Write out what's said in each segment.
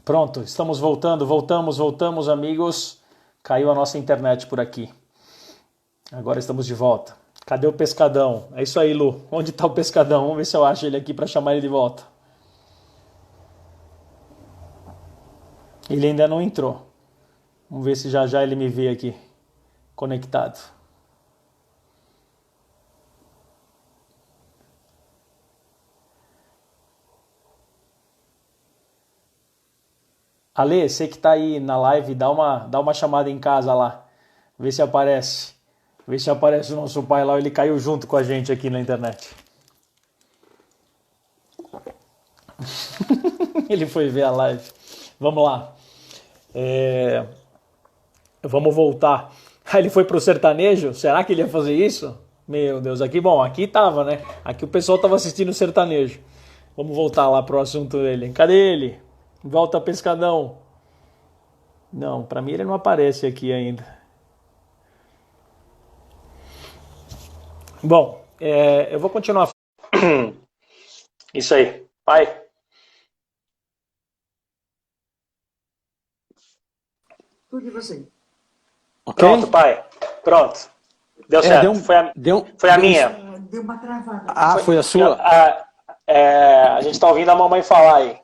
Pronto, estamos voltando, voltamos, amigos. Caiu a nossa internet por aqui. Agora estamos de volta. Cadê o pescadão? É isso aí, Lu. Onde está o pescadão? Vamos ver se eu acho ele aqui para chamar ele de volta. Ele ainda não entrou. Vamos ver se já já ele me vê aqui, conectado. Ale, você que tá aí na live, dá uma chamada em casa lá. Vê se aparece. Vê se aparece o nosso pai lá, ele caiu junto com a gente aqui na internet. Ele foi ver a live. Vamos lá. É, Vamos voltar. Ah, ele foi pro sertanejo? Será que ele ia fazer isso? Meu Deus, aqui, bom, aqui tava, né? Aqui o pessoal tava assistindo o sertanejo. Vamos voltar lá pro assunto dele. Cadê ele? Volta, pescadão. Não, pra mim ele não aparece aqui ainda. Bom, eu vou continuar. Isso aí. Pai, Tudo de você. Ok? pronto, pai. Pronto. Deu É, deu certo. um, Foi a minha. Deu uma travada. Ah, foi a sua? A gente tá ouvindo a mamãe falar aí.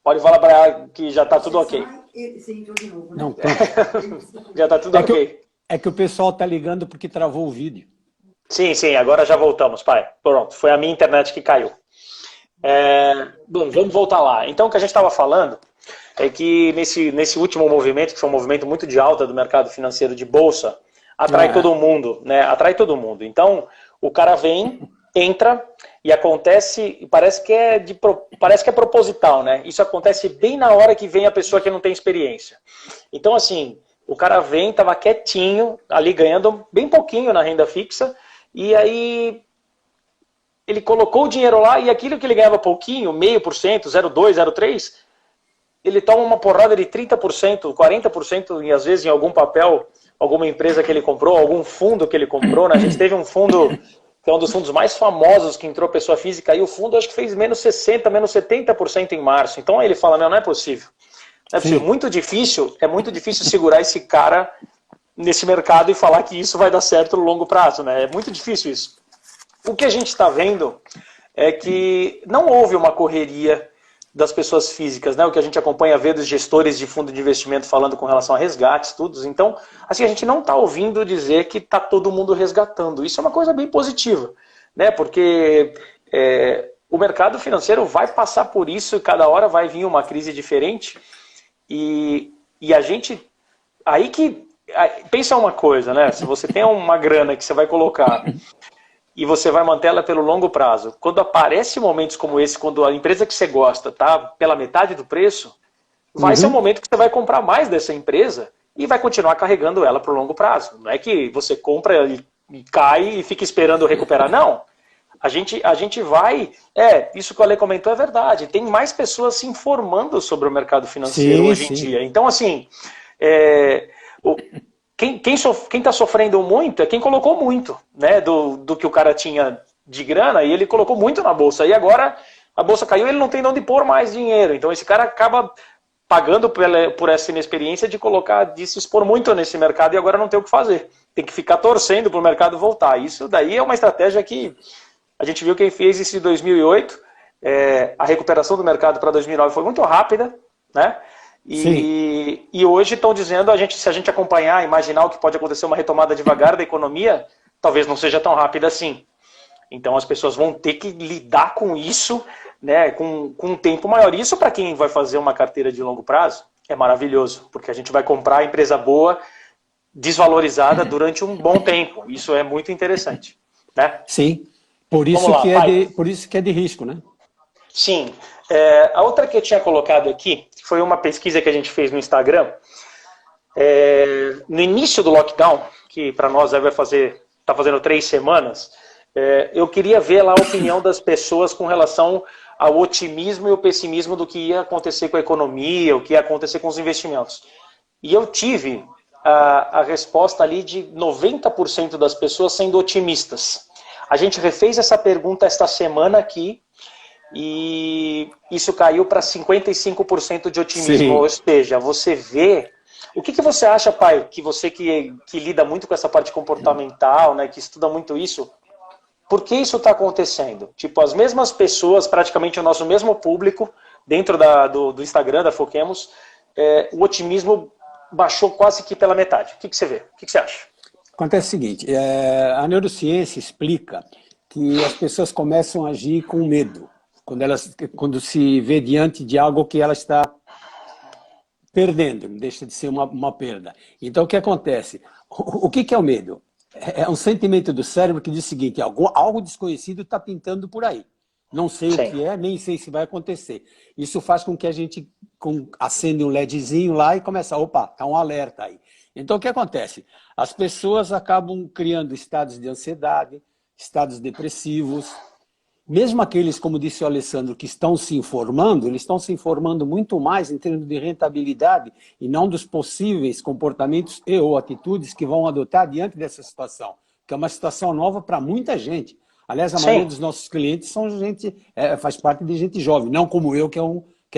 Pode falar pra ela que já tá tudo Você ok. sai e você entrou de novo, né? Não, pronto. Já tá tudo É que, ok. é que o pessoal tá ligando porque travou o vídeo. Sim, sim, agora já voltamos, pai. Pronto, foi a minha internet que caiu. Bom, vamos voltar lá. Então, o que a gente estava falando é que nesse último movimento, que foi um movimento muito de alta do mercado financeiro de bolsa, atrai É, todo mundo, né? Atrai todo mundo. Então, o cara vem, entra e acontece, e parece que é proposital, né? Isso acontece bem na hora que vem a pessoa que não tem experiência. Então, assim, o cara vem, estava quietinho, ali ganhando bem pouquinho na renda fixa, e aí ele colocou o dinheiro lá e aquilo que ele ganhava pouquinho, 0,5%, 0,2%, 0,3%, ele toma uma porrada de 30%, 40% e às vezes em algum papel, alguma empresa que ele comprou, algum fundo que ele comprou, né? A gente teve um fundo que é um dos fundos mais famosos que entrou pessoa física e o fundo acho que fez menos 60%, menos 70% em março. Então aí ele fala, não é possível. Não é possível. sim, É muito difícil segurar esse cara nesse mercado e falar que isso vai dar certo no longo prazo, né? É muito difícil isso. O que a gente está vendo é que não houve uma correria das pessoas físicas, né? O que a gente acompanha ver dos gestores de fundo de investimento falando com relação a resgates, tudo. Então, assim, a gente não está ouvindo dizer que está todo mundo resgatando. Isso é uma coisa bem positiva, né? Porque o mercado financeiro vai passar por isso e cada hora vai vir uma crise diferente. E a gente... Aí que... Pensa uma coisa, né? Se você tem uma grana que você vai colocar e você vai manter ela pelo longo prazo. Quando aparecem momentos como esse, quando a empresa que você gosta está pela metade do preço, vai ser um uhum, momento que você vai comprar mais dessa empresa e vai continuar carregando ela para o longo prazo. Não é que você compra e cai e fica esperando recuperar, não. A gente vai... isso que o Ale comentou é verdade. Tem mais pessoas se informando sobre o mercado financeiro sim, hoje em sim, dia. Então, assim, é, o- quem está sofrendo muito é quem colocou muito, né, do que o cara tinha de grana e ele colocou muito na bolsa. E agora a bolsa caiu e ele não tem de onde pôr mais dinheiro. Então esse cara acaba pagando por essa inexperiência de se expor muito nesse mercado e agora não tem o que fazer. Tem que ficar torcendo para o mercado voltar. Isso daí é uma estratégia que a gente viu quem fez isso em 2008. A recuperação do mercado para 2009 foi muito rápida, né? sim, E hoje estão dizendo, se a gente acompanhar, imaginar o que pode acontecer uma retomada devagar da economia, talvez não seja tão rápida assim. Então as pessoas vão ter que lidar com isso, né, com um tempo maior. Isso para quem vai fazer uma carteira de longo prazo é maravilhoso, porque a gente vai comprar empresa boa, desvalorizada durante um bom tempo. Isso é muito interessante, né? sim. Vamos lá, pai. Por isso que é de risco, né? Sim. A outra que eu tinha colocado aqui foi uma pesquisa que a gente fez no Instagram. No início do lockdown, que para nós está fazendo 3 semanas, eu queria ver lá a opinião das pessoas com relação ao otimismo e o pessimismo do que ia acontecer com a economia, o que ia acontecer com os investimentos. E eu tive a resposta ali de 90% das pessoas sendo otimistas. A gente refez essa pergunta esta semana aqui e isso caiu para 55% de otimismo. Sim. Ou seja, você vê... O que você acha, pai, que você que lida muito com essa parte comportamental, né, que estuda muito isso, por que isso está acontecendo? Tipo, as mesmas pessoas, praticamente o nosso mesmo público, dentro do Instagram, da Foquemos, o otimismo baixou quase que pela metade. O que você vê? O que você acha? Acontece o seguinte, a neurociência explica que as pessoas começam a agir com medo, quando se vê diante de algo que ela está perdendo, não deixa de ser uma perda. Então, o que acontece? O que é o medo? É um sentimento do cérebro que diz o seguinte, algo desconhecido está pintando por aí. Não sei Sim. o que é, nem sei se vai acontecer. Isso faz com que a gente acende um LEDzinho lá e começa, opa, está um alerta aí. Então, o que acontece? As pessoas acabam criando estados de ansiedade, estados depressivos. Mesmo aqueles, como disse o Alessandro, que estão se informando, eles estão se informando muito mais em termos de rentabilidade e não dos possíveis comportamentos e ou atitudes que vão adotar diante dessa situação, que é uma situação nova para muita gente. Aliás, a maioria dos nossos clientes são gente, faz parte de gente jovem, não como eu, que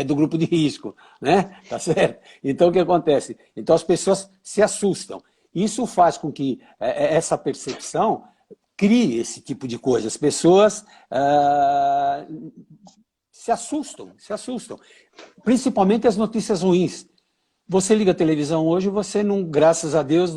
é do grupo de risco, né? Tá certo? Então, o que acontece? Então, as pessoas se assustam. Isso faz com que essa percepção crie esse tipo de coisa. As pessoas se assustam. Principalmente as notícias ruins. Você liga a televisão hoje, você não, graças a Deus,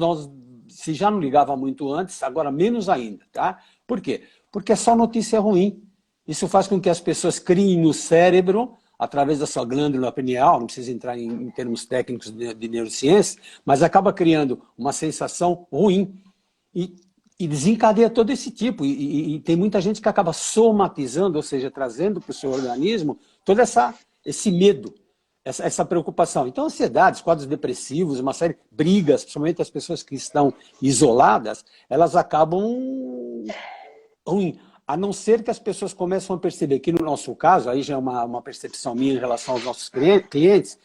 se já não ligava muito antes, agora menos ainda, tá? Por quê? Porque é só notícia ruim. Isso faz com que as pessoas criem no cérebro, através da sua glândula pineal, não precisa entrar em termos técnicos de neurociência, mas acaba criando uma sensação ruim. E desencadeia todo esse tipo. E tem muita gente que acaba somatizando, ou seja, trazendo para o seu organismo todo esse medo, essa preocupação. Então, ansiedades, quadros depressivos, uma série de brigas, principalmente as pessoas que estão isoladas, elas acabam ruim. A não ser que as pessoas começam a perceber que, no nosso caso, aí já é uma percepção minha em relação aos nossos clientes,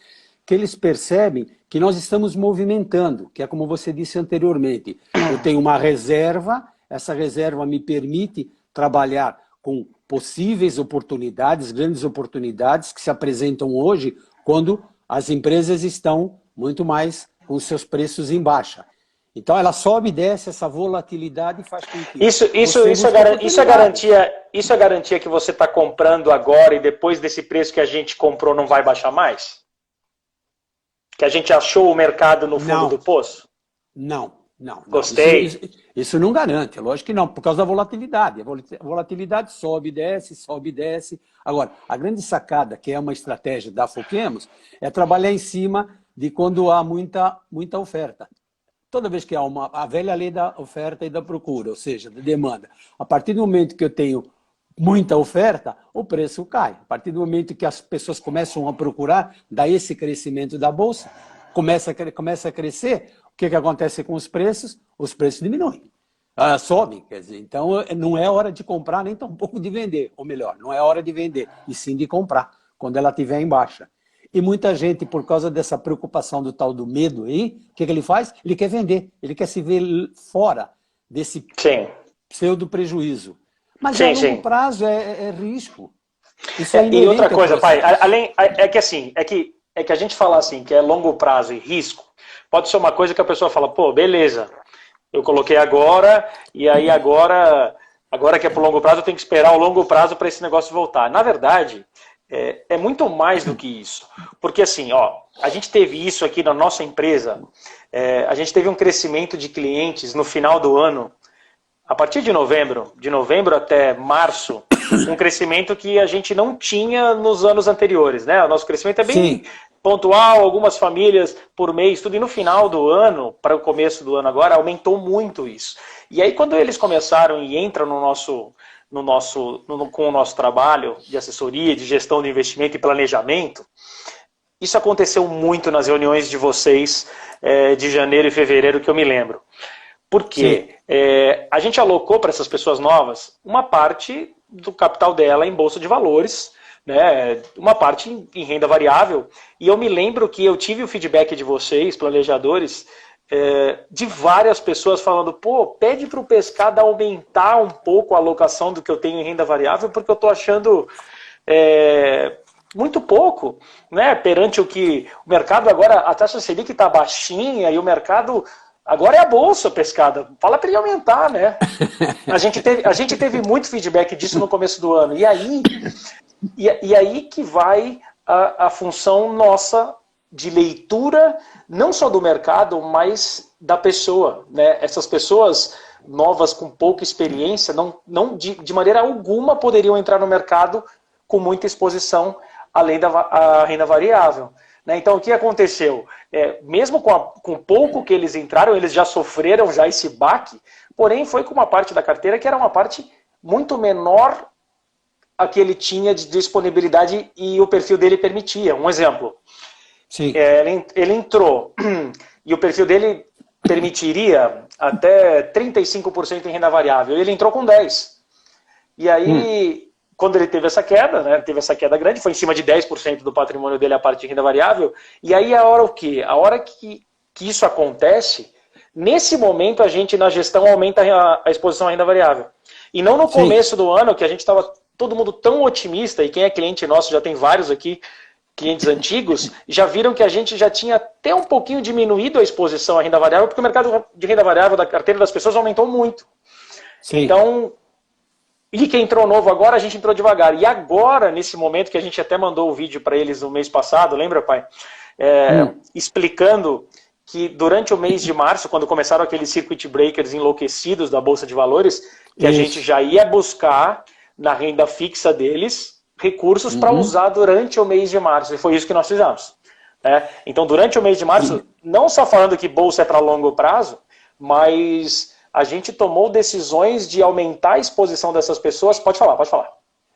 que eles percebem que nós estamos movimentando, que é como você disse anteriormente. Eu tenho uma reserva, essa reserva me permite trabalhar com possíveis oportunidades, grandes oportunidades que se apresentam hoje quando as empresas estão muito mais com os seus preços em baixa. Então ela sobe e desce, essa volatilidade faz com que... Isso é garantia que você está comprando agora e depois desse preço que a gente comprou não vai baixar mais? Que a gente achou o mercado no fundo do poço? Não. Gostei. Isso não garante, lógico que não, por causa da volatilidade. A volatilidade sobe e desce. Agora, a grande sacada, que é uma estratégia da Foquemos, é trabalhar em cima de quando há muita oferta. Toda vez que há a velha lei da oferta e da procura, ou seja, da demanda. A partir do momento que eu tenho muita oferta, o preço cai. A partir do momento que as pessoas começam a procurar, dá esse crescimento da bolsa, começa a crescer, o que acontece com os preços? Os preços diminuem, sobem. Quer dizer, então, não é hora de comprar, nem tampouco de vender. Ou melhor, não é hora de vender, e sim de comprar, quando ela estiver em baixa. E muita gente, por causa dessa preocupação do tal do medo aí, o que ele faz? Ele quer vender, ele quer se ver fora desse pseudo prejuízo. Mas a longo prazo é risco. Isso e outra coisa, pai, é que a gente fala assim, que é longo prazo e risco, pode ser uma coisa que a pessoa fala, pô, beleza, eu coloquei agora, e aí agora que é pro longo prazo, eu tenho que esperar o longo prazo para esse negócio voltar. Na verdade, é muito mais do que isso. Porque assim, a gente teve isso aqui na nossa empresa, a gente teve um crescimento de clientes no final do ano, a partir de novembro até março, um crescimento que a gente não tinha nos anos anteriores, né? O nosso crescimento é bem pontual, algumas famílias por mês, tudo. E no final do ano, para o começo do ano agora, aumentou muito isso. E aí quando eles começaram e entram com o nosso trabalho de assessoria, de gestão de investimento e planejamento, isso aconteceu muito nas reuniões de vocês de janeiro e fevereiro, que eu me lembro. Porque a gente alocou para essas pessoas novas uma parte do capital dela em bolsa de valores, né, uma parte em renda variável. E eu me lembro que eu tive o feedback de vocês, planejadores, de várias pessoas falando, pô, pede para o Pescada aumentar um pouco a alocação do que eu tenho em renda variável, porque eu estou achando muito pouco, né? Perante o que o mercado agora, a taxa Selic está baixinha e o mercado agora é a bolsa pescada. Fala para ele aumentar, né? A gente teve muito feedback disso no começo do ano. E aí que vai a função nossa de leitura, não só do mercado, mas da pessoa, né? Essas pessoas novas com pouca experiência, não de maneira alguma poderiam entrar no mercado com muita exposição além da renda variável. Né? Então, o que aconteceu? Mesmo com pouco que eles entraram, eles já sofreram já esse baque, porém foi com uma parte da carteira que era uma parte muito menor a que ele tinha de disponibilidade e o perfil dele permitia. Um exemplo. Sim. Ele entrou e o perfil dele permitiria até 35% em renda variável. Ele entrou com 10%. E aí, quando ele teve essa queda, né, teve essa queda grande, foi em cima de 10% do patrimônio dele a parte de renda variável. E aí a hora o quê? A hora que isso acontece, nesse momento a gente na gestão aumenta a exposição à renda variável. E não no começo do ano, que a gente estava todo mundo tão otimista, e quem é cliente nosso, já tem vários aqui, clientes antigos, já viram que a gente já tinha até um pouquinho diminuído a exposição à renda variável, porque o mercado de renda variável da carteira das pessoas aumentou muito. Sim. Então, e quem entrou novo agora, a gente entrou devagar. E agora, nesse momento que a gente até mandou o vídeo para eles no mês passado, lembra, pai? Explicando que durante o mês de março, quando começaram aqueles circuit breakers enlouquecidos da Bolsa de Valores, que a gente já ia buscar na renda fixa deles recursos para usar durante o mês de março. E foi isso que nós fizemos. Né? Então, durante o mês de março, não só falando que bolsa é para longo prazo, mas a gente tomou decisões de aumentar a exposição dessas pessoas. Pode falar, pode falar.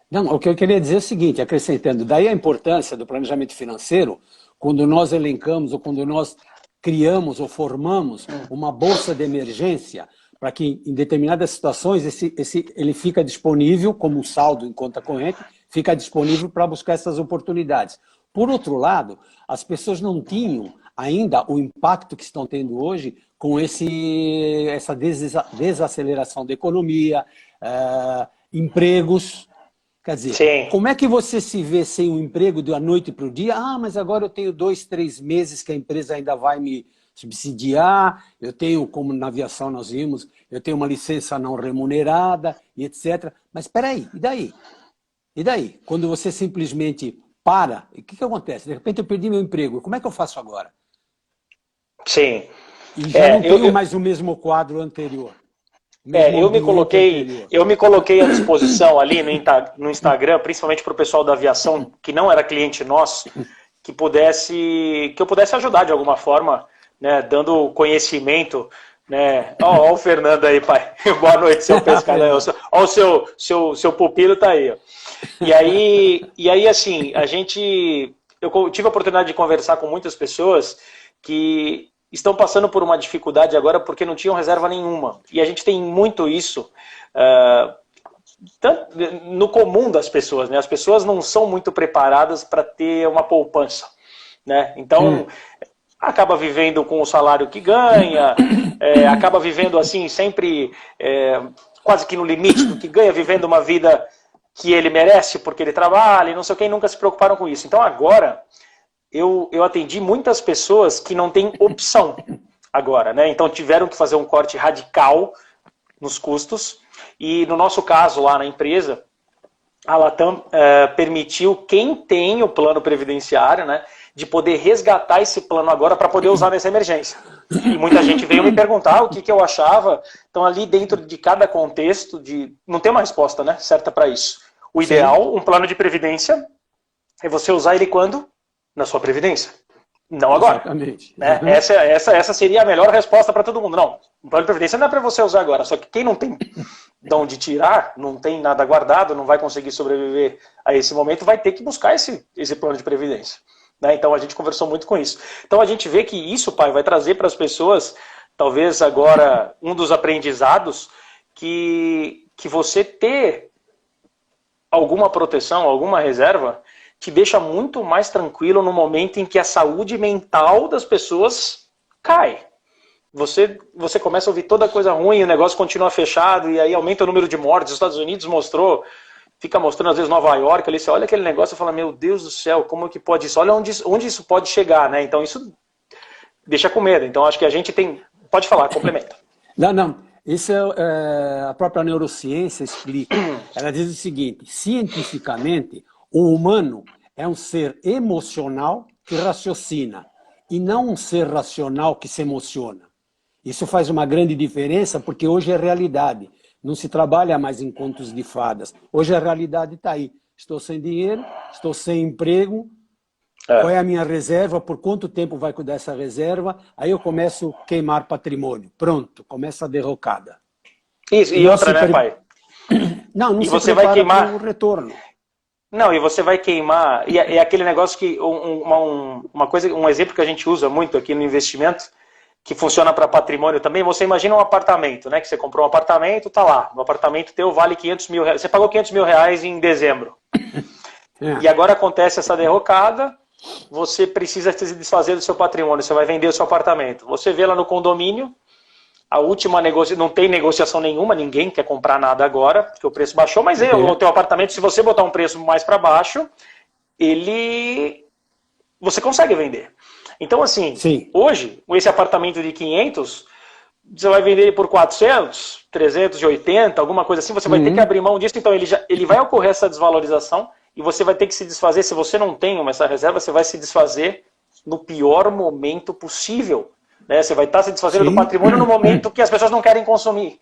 Não, o que eu queria dizer é o seguinte, acrescentando, daí a importância do planejamento financeiro, quando nós elencamos ou quando nós criamos ou formamos uma bolsa de emergência, para que em determinadas situações ele fica disponível como um saldo em conta corrente, fica disponível para buscar essas oportunidades. Por outro lado, as pessoas não tinham ainda o impacto que estão tendo hoje com essa desaceleração da economia, empregos. Quer dizer, Sim. Como é que você se vê sem um emprego da noite para o dia? Ah, mas agora eu tenho 2, 3 meses que a empresa ainda vai me subsidiar, eu tenho, como na aviação nós vimos, eu tenho uma licença não remunerada e etc. Mas espera aí, e daí? E daí? Quando você simplesmente para, o que acontece? De repente eu perdi meu emprego, como é que eu faço agora? Sim. E já não tenho mais o mesmo quadro anterior. Eu me coloquei à disposição ali no Instagram, principalmente para o pessoal da aviação, que não era cliente nosso, que eu pudesse ajudar de alguma forma, né, dando conhecimento, né? Ó o Fernando aí, pai. Boa noite, seu pescador. Ó o seu pupilo tá aí. Ó. E aí, assim, eu tive a oportunidade de conversar com muitas pessoas que estão passando por uma dificuldade agora porque não tinham reserva nenhuma. E a gente tem muito isso no comum das pessoas, né? As pessoas não são muito preparadas para ter uma poupança, né? Então, acaba vivendo com o salário que ganha, acaba vivendo assim, sempre quase que no limite do que ganha, vivendo uma vida que ele merece porque ele trabalha e não sei o que, e nunca se preocuparam com isso. Então, agora eu atendi muitas pessoas que não têm opção agora, né? Então tiveram que fazer um corte radical nos custos e no nosso caso lá na empresa, a Latam permitiu quem tem o plano previdenciário, né, de poder resgatar esse plano agora para poder usar nessa emergência. E muita gente veio me perguntar o que eu achava. Então ali dentro de cada contexto, não tem uma resposta, né, certa para isso. O ideal, um plano de previdência, é você usar ele quando? Na sua previdência. Não agora. Exatamente. Né? Essa seria a melhor resposta para todo mundo. Não, um plano de previdência não é para você usar agora. Só que quem não tem de onde tirar, não tem nada guardado, não vai conseguir sobreviver a esse momento, vai ter que buscar esse plano de previdência. Né? Então a gente conversou muito com isso. Então a gente vê que isso, pai, vai trazer para as pessoas, talvez agora, um dos aprendizados, que você ter alguma proteção, alguma reserva, te deixa muito mais tranquilo no momento em que a saúde mental das pessoas cai. Você começa a ouvir toda coisa ruim, o negócio continua fechado e aí aumenta o número de mortes. Os Estados Unidos mostrou fica mostrando às vezes Nova York, ali você olha aquele negócio e fala, meu Deus do céu, como que pode isso? Olha onde isso pode chegar, né? Então isso deixa com medo. Então acho que a gente tem... Pode falar, complementa. Não. Isso a própria neurociência explica. Ela diz o seguinte, cientificamente, o humano é um ser emocional que raciocina e não um ser racional que se emociona. Isso faz uma grande diferença porque hoje é realidade. Não se trabalha mais em contos de fadas. Hoje a realidade está aí. Estou sem dinheiro, estou sem emprego, qual é a minha reserva, por quanto tempo vai cuidar dessa reserva, aí eu começo a queimar patrimônio. Pronto, começa a derrocada. Isso, e outra, né, pai? Não e você vai queimar o retorno. Não, e você vai queimar, e é aquele negócio que, um exemplo que a gente usa muito aqui no investimento, que funciona para patrimônio também, você imagina um apartamento, né, que você comprou um apartamento, tá lá, o apartamento teu vale 500 mil reais, você pagou 500 mil reais em dezembro, e agora acontece essa derrocada, você precisa se desfazer do seu patrimônio, você vai vender o seu apartamento. Você vê lá no condomínio, a última não tem negociação nenhuma, ninguém quer comprar nada agora, porque o preço baixou, mas o teu apartamento, se você botar um preço mais para baixo, você consegue vender. Então assim, hoje, esse apartamento de 500, você vai vender ele por 400, 380, alguma coisa assim, você vai ter que abrir mão disso, então ele vai ocorrer essa desvalorização, e você vai ter que se desfazer, se você não tem essa reserva, você vai se desfazer no pior momento possível. Né? Você vai estar se desfazendo do patrimônio no momento que as pessoas não querem consumir.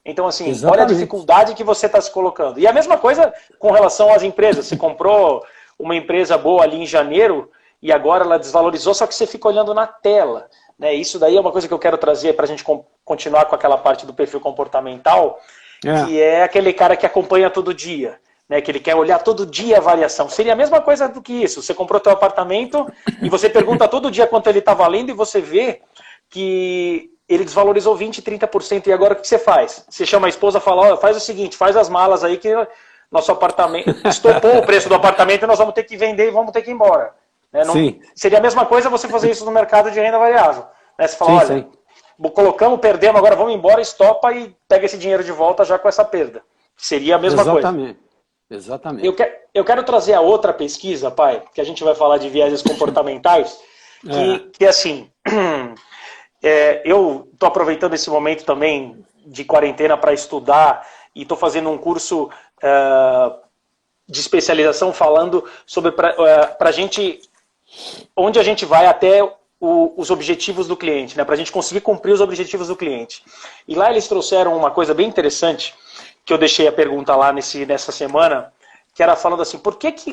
Então, assim, olha a dificuldade que você está se colocando. E a mesma coisa com relação às empresas. Você comprou uma empresa boa ali em janeiro e agora ela desvalorizou, só que você fica olhando na tela. Né? Isso daí é uma coisa que eu quero trazer para a gente continuar com aquela parte do perfil comportamental, que é aquele cara que acompanha todo dia. Né, que ele quer olhar todo dia a variação. Seria a mesma coisa do que isso. Você comprou seu apartamento e você pergunta todo dia quanto ele está valendo e você vê que ele desvalorizou 20%, 30%. E agora o que você faz? Você chama a esposa e fala, faz o seguinte, faz as malas aí que nosso apartamento estopou o preço do apartamento e nós vamos ter que vender e vamos ter que ir embora. Né, seria a mesma coisa você fazer isso no mercado de renda variável. Né, você fala, olha, colocamos, perdemos, agora vamos embora, estopa e pega esse dinheiro de volta já com essa perda. Seria a mesma coisa. Exatamente. Eu quero trazer a outra pesquisa, pai, que a gente vai falar de vieses comportamentais, que assim, eu estou aproveitando esse momento também de quarentena para estudar e estou fazendo um curso de especialização falando sobre pra gente, onde a gente vai até os objetivos do cliente, né, para a gente conseguir cumprir os objetivos do cliente. E lá eles trouxeram uma coisa bem interessante, que eu deixei a pergunta lá nessa semana, que era falando assim,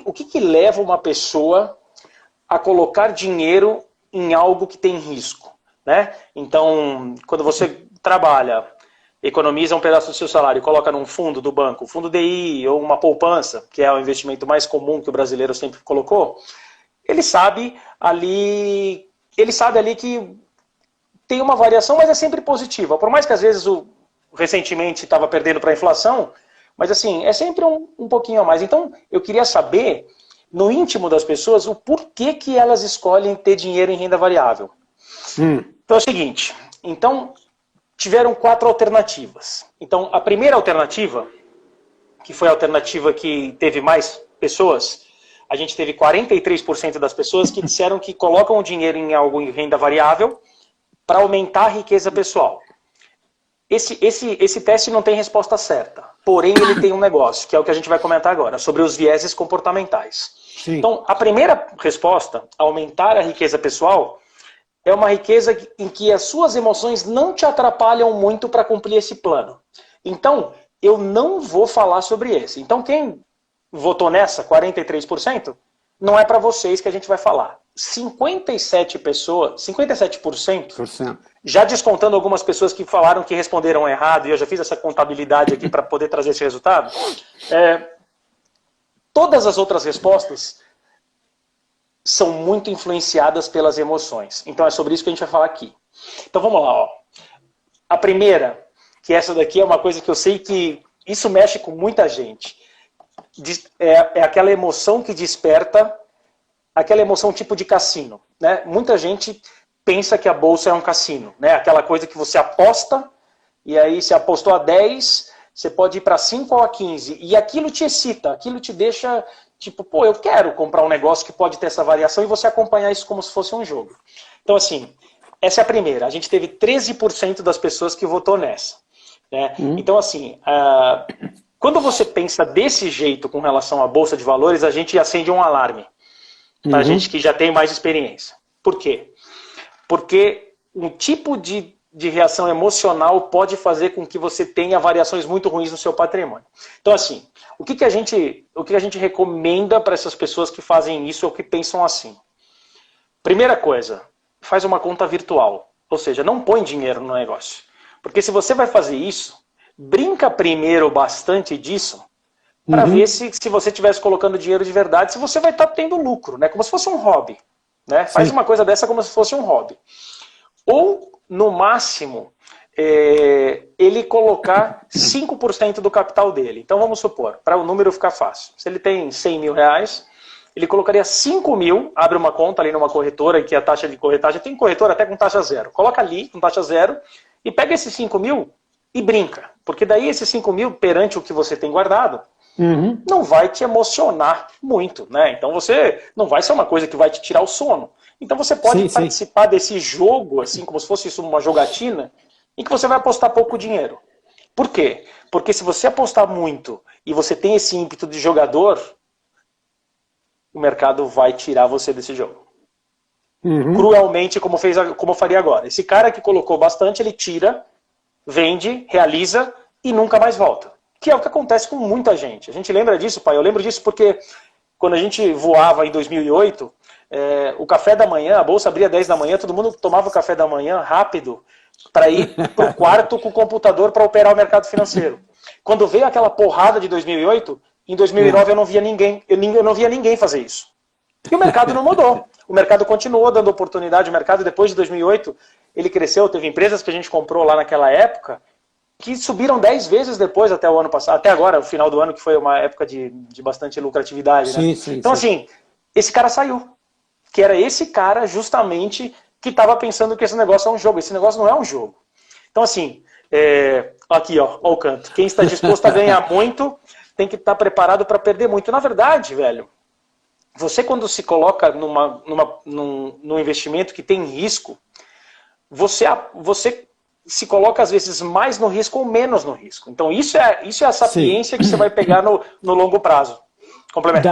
o que leva uma pessoa a colocar dinheiro em algo que tem risco? Né? Então, quando você trabalha, economiza um pedaço do seu salário e coloca num fundo do banco, fundo DI ou uma poupança, que é o investimento mais comum que o brasileiro sempre colocou, ele sabe ali que tem uma variação, mas é sempre positiva. Por mais que às vezes recentemente estava perdendo para a inflação, mas assim, é sempre um pouquinho a mais. Então, eu queria saber, no íntimo das pessoas, o porquê que elas escolhem ter dinheiro em renda variável. Então é o seguinte, tiveram 4 alternativas. Então, a primeira alternativa, que foi a alternativa que teve mais pessoas, a gente teve 43% das pessoas que disseram que colocam o dinheiro em algo em renda variável para aumentar a riqueza pessoal. Esse teste não tem resposta certa, porém ele tem um negócio, que é o que a gente vai comentar agora, sobre os vieses comportamentais. Então, a primeira resposta, aumentar a riqueza pessoal, é uma riqueza em que as suas emoções não te atrapalham muito para cumprir esse plano. Então, eu não vou falar sobre esse. Então, quem votou nessa, 43%, não é para vocês que a gente vai falar. 57%, já descontando algumas pessoas que falaram que responderam errado, e eu já fiz essa contabilidade aqui para poder trazer esse resultado, todas as outras respostas são muito influenciadas pelas emoções. Então é sobre isso que a gente vai falar aqui. Então vamos lá. Ó. A primeira, que essa daqui é uma coisa que eu sei que isso mexe com muita gente. É aquela emoção que desperta, aquela emoção tipo de cassino. Né? Muita gente pensa que a bolsa é um cassino. Né? Aquela coisa que você aposta, e aí você apostou a 10, você pode ir para 5 ou a 15, e aquilo te excita, aquilo te deixa, tipo, pô, eu quero comprar um negócio que pode ter essa variação e você acompanhar isso como se fosse um jogo. Então, assim, essa é a primeira. A gente teve 13% das pessoas que votou nessa. Né? Então, assim, quando você pensa desse jeito com relação à Bolsa de Valores, a gente acende um alarme. Pra gente que já tem mais experiência. Por quê? Porque um tipo de reação emocional pode fazer com que você tenha variações muito ruins no seu patrimônio. Então, assim, o que a gente recomenda para essas pessoas que fazem isso ou que pensam assim? Primeira coisa, faz uma conta virtual. Ou seja, não põe dinheiro no negócio. Porque se você vai fazer isso, brinca primeiro bastante disso para ver se você estivesse colocando dinheiro de verdade, se você vai estar tendo lucro, né? Como se fosse um hobby. Né? Faz uma coisa dessa como se fosse um hobby. Ou, no máximo, ele colocar 5% do capital dele. Então, vamos supor, para o número ficar fácil. Se ele tem 100 mil reais, ele colocaria 5 mil, abre uma conta ali numa corretora, que a taxa de corretagem, tem corretora até com taxa zero. Coloca ali, com taxa zero, e pega esses 5 mil e brinca. Porque daí esses 5 mil, perante o que você tem guardado, não vai te emocionar muito, né? Então você não vai ser uma coisa que vai te tirar o sono. Então você pode participar desse jogo, assim, como se fosse isso uma jogatina, em que você vai apostar pouco dinheiro. Por quê? Porque se você apostar muito e você tem esse ímpeto de jogador, o mercado vai tirar você desse jogo. Cruelmente, como eu faria agora. Esse cara que colocou bastante, ele tira, vende, realiza e nunca mais volta. Que é o que acontece com muita gente. A gente lembra disso, pai? Eu lembro disso porque quando a gente voava em 2008, o café da manhã, a bolsa abria 10 da manhã, todo mundo tomava o café da manhã rápido para ir para o quarto com o computador para operar o mercado financeiro. Quando veio aquela porrada de 2008, em 2009 eu não via ninguém fazer isso. E o mercado não mudou. O mercado continuou dando oportunidade. O mercado, depois de 2008, ele cresceu. Teve empresas que a gente comprou lá naquela época que subiram 10 vezes depois até o ano passado, até agora, o final do ano, que foi uma época de bastante lucratividade. Né? Então, assim, esse cara saiu. Que era esse cara, justamente, que estava pensando que esse negócio é um jogo. Esse negócio não é um jogo. Então, assim, aqui, ó o canto. Quem está disposto a ganhar muito, tem que estar preparado para perder muito. Na verdade, velho, você quando se coloca num investimento que tem risco, você se coloca às vezes mais no risco ou menos no risco. Então isso é a sapiência que você vai pegar no longo prazo. Complemento.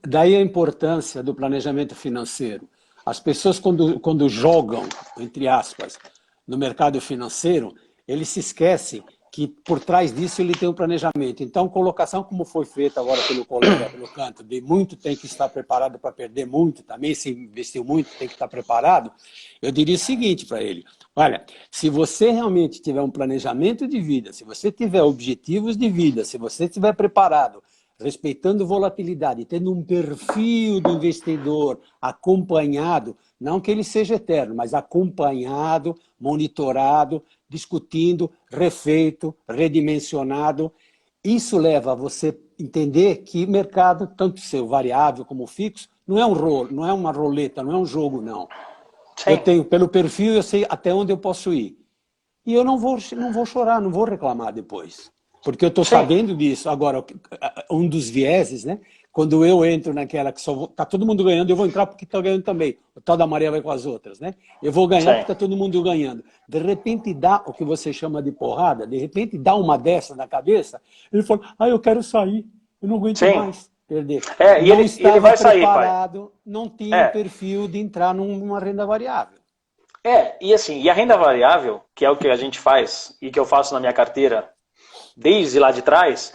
Daí a importância do planejamento financeiro. As pessoas quando jogam, entre aspas, no mercado financeiro, eles se esquecem que por trás disso ele tem um planejamento. Então, colocação como foi feita agora pelo colega, pelo canto, de muito tem que estar preparado para perder muito, também se investiu muito tem que estar preparado, eu diria o seguinte para ele: olha, se você realmente tiver um planejamento de vida, se você tiver objetivos de vida, se você estiver preparado, respeitando volatilidade, tendo um perfil do investidor acompanhado, não que ele seja eterno, mas acompanhado, monitorado, discutindo, refeito, redimensionado, isso leva a você entender que mercado, tanto seu variável como fixo, não é uma roleta, não é um jogo, não. Sim. Eu tenho, pelo perfil, eu sei até onde eu posso ir. E eu não vou chorar, não vou reclamar depois. Porque eu estou sabendo disso. Agora, um dos vieses, né? Quando eu entro naquela que só está todo mundo ganhando, eu vou entrar porque está ganhando também. O tal da maré vai com as outras, né? Eu vou ganhar porque está todo mundo ganhando. De repente dá o que você chama de porrada, de repente dá uma dessa na cabeça, ele fala, eu quero sair, eu não aguento mais perder. E ele vai sair, pai. Não tinha perfil de entrar numa renda variável. E assim, e a renda variável, que é o que a gente faz e que eu faço na minha carteira desde lá de trás,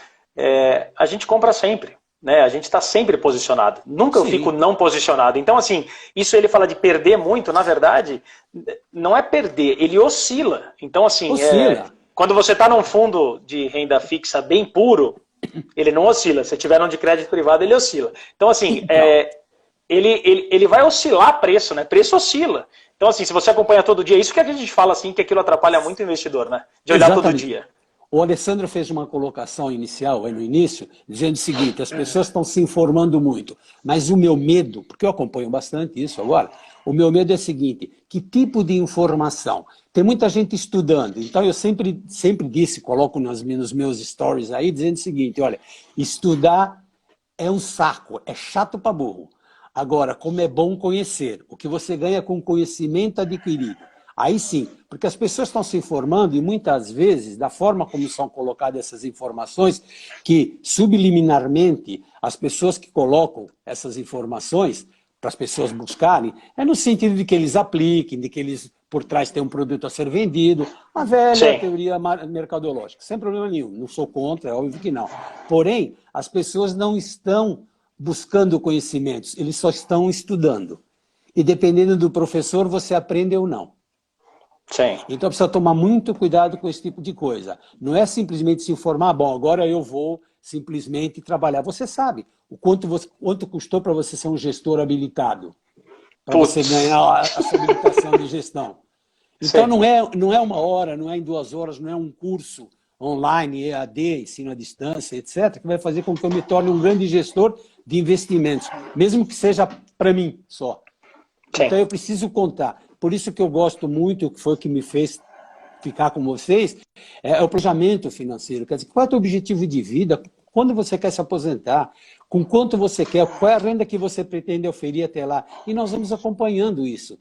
a gente compra sempre. Né? A gente está sempre posicionado. Nunca eu fico não posicionado. Então, assim, isso ele fala de perder muito, na verdade, não é perder, ele oscila. Então, assim, quando você está num fundo de renda fixa bem puro, ele não oscila. Se tiver um de crédito privado, ele oscila. Então, assim, ele vai oscilar preço, né? Preço oscila. Então, assim, se você acompanha todo dia, isso que a gente fala, assim, que aquilo atrapalha muito o investidor, né? De olhar todo dia. O Alessandro fez uma colocação inicial, no início, dizendo o seguinte, as pessoas estão se informando muito, mas o meu medo, porque eu acompanho bastante isso agora, o meu medo é o seguinte, que tipo de informação? Tem muita gente estudando, então eu sempre disse, coloco nos meus stories aí, dizendo o seguinte, olha, estudar é um saco, é chato para burro. Agora, como é bom conhecer, o que você ganha com conhecimento adquirido. Aí sim, porque as pessoas estão se informando e muitas vezes, da forma como são colocadas essas informações, que subliminarmente as pessoas que colocam essas informações para as pessoas buscarem, é no sentido de que eles apliquem, de que eles por trás têm um produto a ser vendido, a velha teoria mercadológica, sem problema nenhum, não sou contra, é óbvio que não. Porém, as pessoas não estão buscando conhecimentos, eles só estão estudando. E dependendo do professor, você aprende ou não. Sim. Então precisa tomar muito cuidado com esse tipo de coisa. Não é simplesmente se informar, bom, agora eu vou simplesmente trabalhar. Você sabe o quanto custou para você ser um gestor habilitado, para você ganhar essa habilitação de gestão. Então não é uma hora, não é em 2 horas, não é um curso online, EAD, ensino à distância, etc., que vai fazer com que eu me torne um grande gestor de investimentos, mesmo que seja para mim só. Sim. Então eu preciso contar. Por isso que eu gosto muito, que foi o que me fez ficar com vocês, é o planejamento financeiro. Quer dizer, qual é o teu objetivo de vida? Quando você quer se aposentar? Com quanto você quer? Qual é a renda que você pretende oferir até lá? E nós vamos acompanhando isso.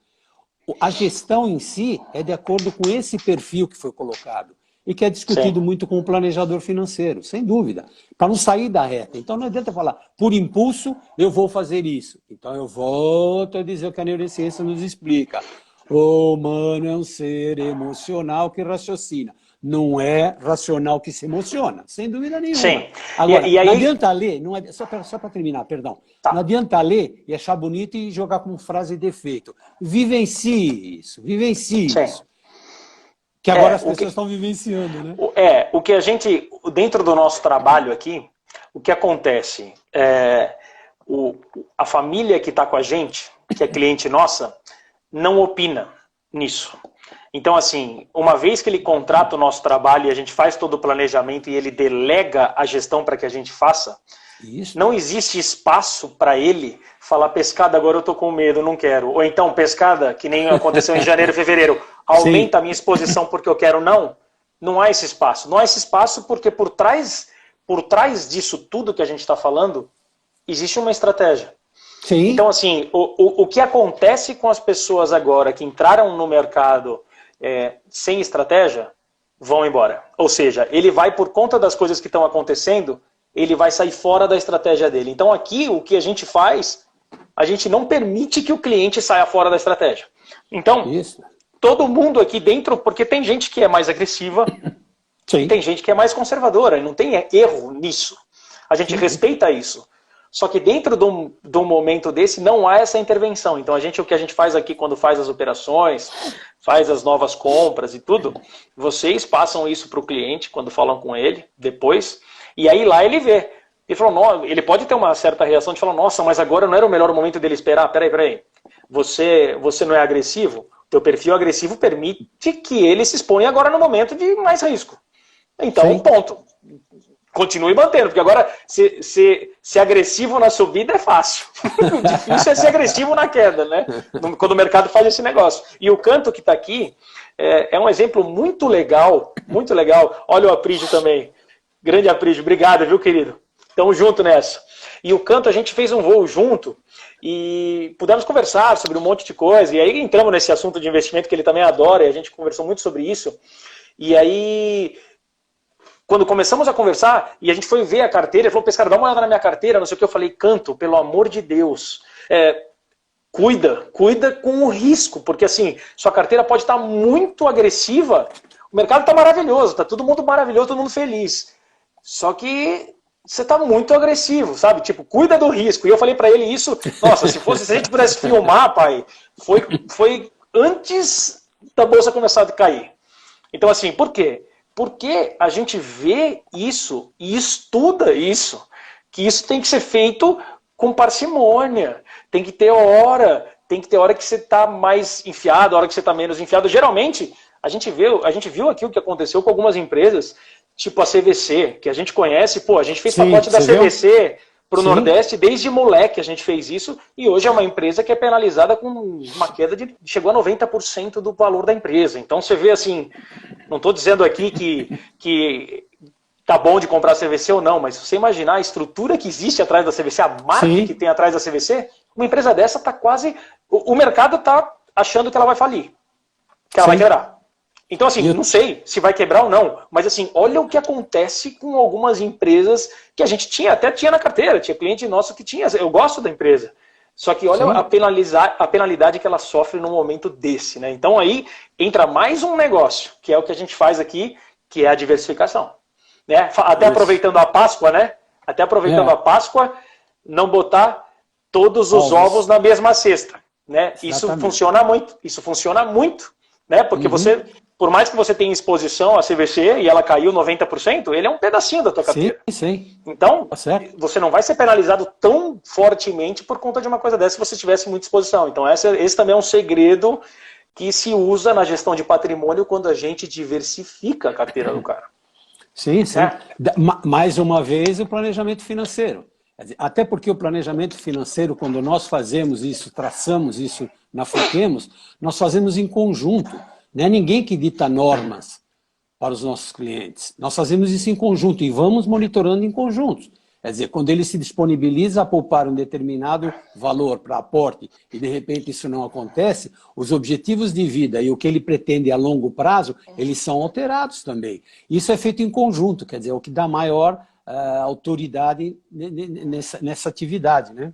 A gestão em si é de acordo com esse perfil que foi colocado e que é discutido muito com o planejador financeiro, sem dúvida, para não sair da reta. Então não adianta falar, por impulso eu vou fazer isso. Então eu volto a dizer o que a neurociência nos explica. O humano é um ser emocional que raciocina. Não é racional que se emociona, sem dúvida nenhuma. Sim. Agora, e aí... não adianta ler, não é... só para terminar, perdão. Tá. Não adianta ler e achar bonito e jogar como frase de efeito. Vivencie isso, vivencie isso. Que agora as pessoas estão vivenciando, né? O que a gente, dentro do nosso trabalho aqui, o que acontece? A família que está com a gente, que é cliente nossa, não opina nisso. Então, assim, uma vez que ele contrata o nosso trabalho e a gente faz todo o planejamento e ele delega a gestão para que a gente faça, não existe espaço para ele falar, pescada, agora eu tô com medo, não quero. Ou então, pescada, que nem aconteceu em janeiro, fevereiro, aumenta a minha exposição porque eu quero, não há esse espaço. Não há esse espaço porque por trás disso tudo que a gente está falando, existe uma estratégia. Sim. Então, assim, o que acontece com as pessoas agora que entraram no mercado sem estratégia, vão embora. Ou seja, ele vai, por conta das coisas que estão acontecendo, ele vai sair fora da estratégia dele. Então, aqui, o que a gente faz, a gente não permite que o cliente saia fora da estratégia. Então, todo mundo aqui dentro, porque tem gente que é mais agressiva, tem gente que é mais conservadora, e não tem erro nisso. A gente respeita isso. Só que dentro de um momento desse não há essa intervenção. Então o que a gente faz aqui quando faz as operações, faz as novas compras e tudo, vocês passam isso para o cliente quando falam com ele, depois, e aí lá ele vê. Ele falou, ele pode ter uma certa reação de falar, nossa, mas agora não era o melhor momento dele esperar? Peraí. Você não é agressivo? Teu perfil agressivo permite que ele se exponha agora no momento de mais risco. Então, ponto. Continue mantendo, porque agora ser agressivo na subida é fácil. O difícil é ser agressivo na queda, né? Quando o mercado faz esse negócio. E o Canto que está aqui é um exemplo muito legal, muito legal. Olha o Aprígio também. Grande Aprígio, obrigado, viu, querido? Tamo junto nessa. E o Canto, a gente fez um voo junto e pudemos conversar sobre um monte de coisa. E aí entramos nesse assunto de investimento que ele também adora e a gente conversou muito sobre isso. E aí... Quando começamos a conversar, e a gente foi ver a carteira, ele falou, pescado, dá uma olhada na minha carteira, não sei o que, eu falei, Canto, pelo amor de Deus, cuida com o risco, porque assim, sua carteira pode estar muito agressiva, o mercado está maravilhoso, está todo mundo maravilhoso, todo mundo feliz, só que você está muito agressivo, sabe, tipo, cuida do risco, e eu falei para ele isso, nossa, se a gente pudesse filmar, pai, foi antes da bolsa começar a cair. Então assim, por quê? Porque a gente vê isso e estuda isso, que isso tem que ser feito com parcimônia, tem que ter hora que você está mais enfiado, hora que você está menos enfiado. Geralmente, a gente viu aqui o que aconteceu com algumas empresas tipo a CVC, que a gente conhece, pô, a gente fez Sim, pacote da você viu? CVC para o Sim. Nordeste desde moleque, a gente fez isso, e hoje é uma empresa que é penalizada com uma queda de chegou a 90% do valor da empresa. Então você vê assim, não estou dizendo aqui que tá bom de comprar a CVC ou não, mas se você imaginar a estrutura que existe atrás da CVC, a marca Sim. que tem atrás da CVC, uma empresa dessa está quase... O mercado está achando que ela vai falir, que ela vai Sim. quebrar. Então, assim, E eu- não sei se vai quebrar ou não, mas assim, olha o que acontece com algumas empresas que a gente até tinha na carteira, tinha cliente nosso que tinha, eu gosto da empresa. Só que olha Sim. a penalidade que ela sofre num momento desse, né? Então aí entra mais um negócio, que é o que a gente faz aqui, que é a diversificação. Né? Até Isso. aproveitando a Páscoa, né? Até aproveitando É. a Páscoa, não botar todos os ovos na mesma cesta. Né? Isso Exatamente. funciona muito, né? Porque você, por mais que você tenha exposição à CVC e ela caiu 90%, ele é um pedacinho da tua Sim, carteira. sim. Então, Tá certo. você não vai ser penalizado tão fortemente por conta de uma coisa dessa se você tivesse muita exposição. Então, esse também é um segredo que se usa na gestão de patrimônio quando a gente diversifica a carteira do cara. Sim, sim. É. Mais uma vez, o planejamento financeiro. Quer dizer, até porque o planejamento financeiro, quando nós fazemos isso, traçamos isso na Foquemos, nós fazemos em conjunto. Não é ninguém que dita normas para os nossos clientes. Nós fazemos isso em conjunto e vamos monitorando em conjunto. Quer dizer, quando ele se disponibiliza a poupar um determinado valor para aporte e de repente isso não acontece, os objetivos de vida e o que ele pretende a longo prazo, eles são alterados também. Isso é feito em conjunto, quer dizer, é o que dá maior autoridade nessa atividade, né?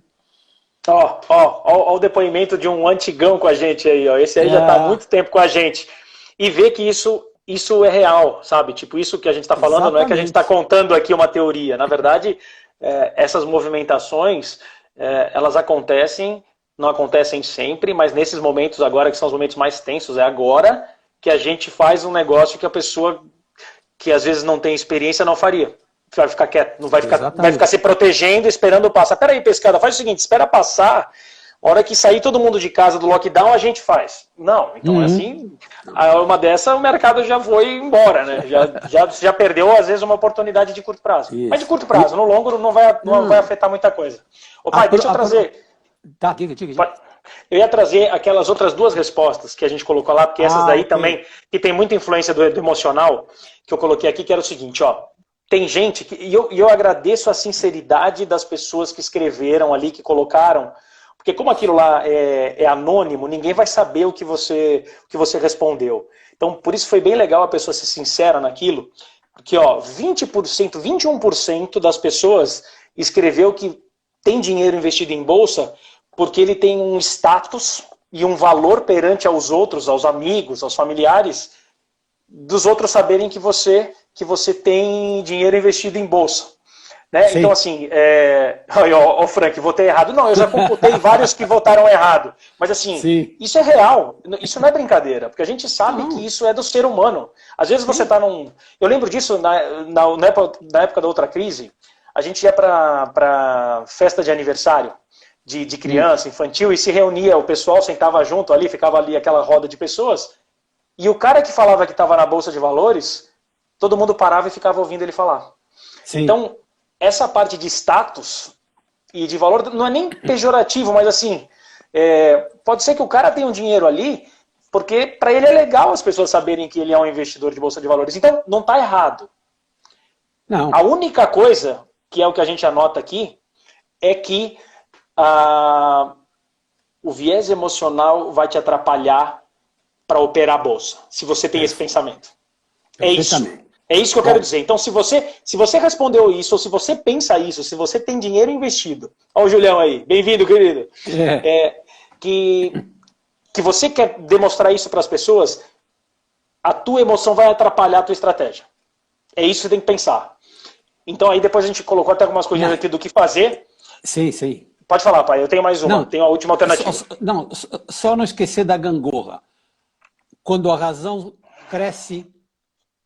Ó o depoimento de um antigão com a gente aí, ó. Esse aí já está há muito tempo com a gente. E vê que isso é real, sabe? Tipo, isso que a gente está falando Exatamente. não é que a gente está contando aqui uma teoria. Na verdade, essas movimentações, elas acontecem, não acontecem sempre, mas nesses momentos agora, que são os momentos mais tensos, é agora que a gente faz um negócio que a pessoa que às vezes não tem experiência não faria. Vai ficar quieto, não vai ficar se protegendo, esperando passar. Peraí, pescada, faz o seguinte, espera passar, a hora que sair todo mundo de casa do lockdown, a gente faz. Não, então assim, uma dessa o mercado já foi embora, né? Já perdeu, às vezes, uma oportunidade de curto prazo. Isso. Mas de curto prazo, no longo não vai afetar muita coisa. Ô pai, deixa eu trazer... Tá, diga. Eu ia trazer aquelas outras duas respostas que a gente colocou lá, porque essas daí também, que tem muita influência do emocional, que eu coloquei aqui, que era o seguinte, ó. Tem gente que, e eu agradeço a sinceridade das pessoas que escreveram ali, que colocaram, porque como aquilo lá é anônimo, ninguém vai saber o que você respondeu. Então, por isso foi bem legal a pessoa ser sincera naquilo, porque ó, 20%, 21% das pessoas escreveu que tem dinheiro investido em bolsa porque ele tem um status e um valor perante aos outros, aos amigos, aos familiares, dos outros saberem que você tem dinheiro investido em bolsa. Né? Então, assim, ó, Frank, votei errado. Não, eu já computei vários que votaram errado. Mas, assim, Sim. Isso é real. Isso não é brincadeira. Porque a gente sabe que isso é do ser humano. Às vezes você está num... Eu lembro disso na época da outra crise. A gente ia para festa de aniversário de criança, infantil, e se reunia, o pessoal sentava junto ali, ficava ali aquela roda de pessoas. E o cara que falava que estava na Bolsa de Valores, todo mundo parava e ficava ouvindo ele falar. Sim. Então, essa parte de status e de valor não é nem pejorativo, mas assim, pode ser que o cara tenha um dinheiro ali, porque para ele é legal as pessoas saberem que ele é um investidor de Bolsa de Valores. Então, não está errado. Não. A única coisa, que é o que a gente anota aqui, é que o viés emocional vai te atrapalhar para operar a bolsa, se você tem esse pensamento. É isso. É isso que eu quero dizer. Então, se você respondeu isso, ou se você pensa isso, se você tem dinheiro investido, olha o Julião aí, bem-vindo, querido, que você quer demonstrar isso para as pessoas, a tua emoção vai atrapalhar a tua estratégia. É isso que você tem que pensar. Então, aí depois a gente colocou até algumas coisinhas aqui do que fazer. Sim. Pode falar, pai, eu tenho mais uma, tenho a última alternativa. Só não esquecer da gangorra. Quando a razão cresce,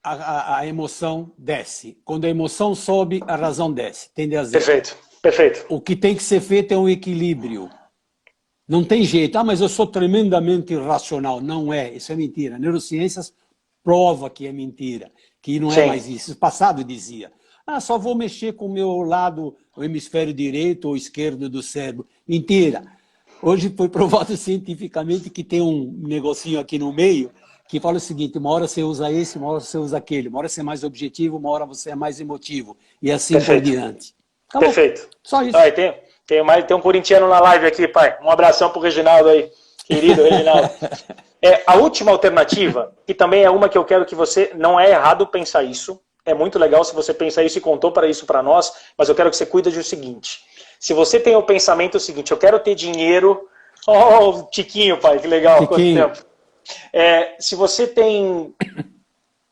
a emoção desce. Quando a emoção sobe, a razão desce. Tende a zero. Perfeito. O que tem que ser feito é um equilíbrio. Não tem jeito. Mas eu sou tremendamente irracional. Não é. Isso é mentira. Neurociências prova que é mentira. que não é Sim. mais isso. O passado dizia, só vou mexer com o meu lado, o hemisfério direito ou esquerdo do cérebro. Mentira. Hoje foi provado cientificamente que tem um negocinho aqui no meio que fala o seguinte, uma hora você usa esse, uma hora você usa aquele, uma hora você é mais objetivo, uma hora você é mais emotivo, e assim Perfeito. por diante. Acabou. Perfeito. Só isso. Aí, tem um corintiano na live aqui, pai. Um abração pro Reginaldo aí, querido Reginaldo. A última alternativa, que também é uma que eu quero que você... Não é errado pensar isso. É muito legal se você pensar isso e contou para isso para nós, mas eu quero que você cuide do seguinte. Se você tem o pensamento seguinte, eu quero ter dinheiro... Oh, Tiquinho, pai, que legal. Tiquinho. Quanto tempo. Se você tem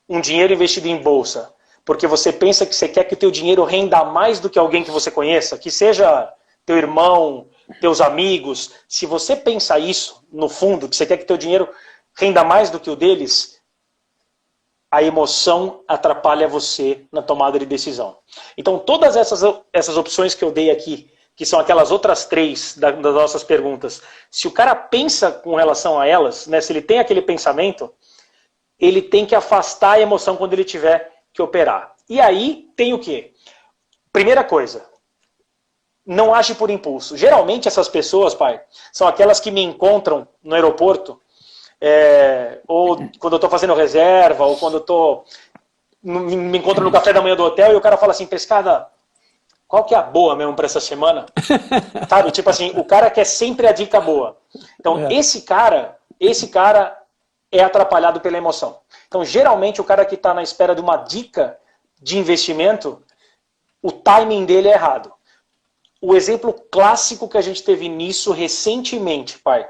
um dinheiro investido em bolsa, porque você pensa que você quer que o teu dinheiro renda mais do que alguém que você conheça, que seja teu irmão, teus amigos, se você pensa isso, no fundo, que você quer que teu dinheiro renda mais do que o deles, a emoção atrapalha você na tomada de decisão. Então, todas essas opções que eu dei aqui, que são aquelas outras 3 das nossas perguntas, se o cara pensa com relação a elas, né, se ele tem aquele pensamento, ele tem que afastar a emoção quando ele tiver que operar. E aí tem o quê? Primeira coisa, não age por impulso. Geralmente essas pessoas, pai, são aquelas que me encontram no aeroporto, ou quando eu estou fazendo reserva, ou quando eu me encontro no café da manhã do hotel e o cara fala assim, Pescada, qual que é a boa mesmo para essa semana? Sabe, tipo assim, o cara quer sempre a dica boa. Então, esse cara é atrapalhado pela emoção. Então, geralmente, o cara que está na espera de uma dica de investimento, o timing dele é errado. O exemplo clássico que a gente teve nisso recentemente, pai.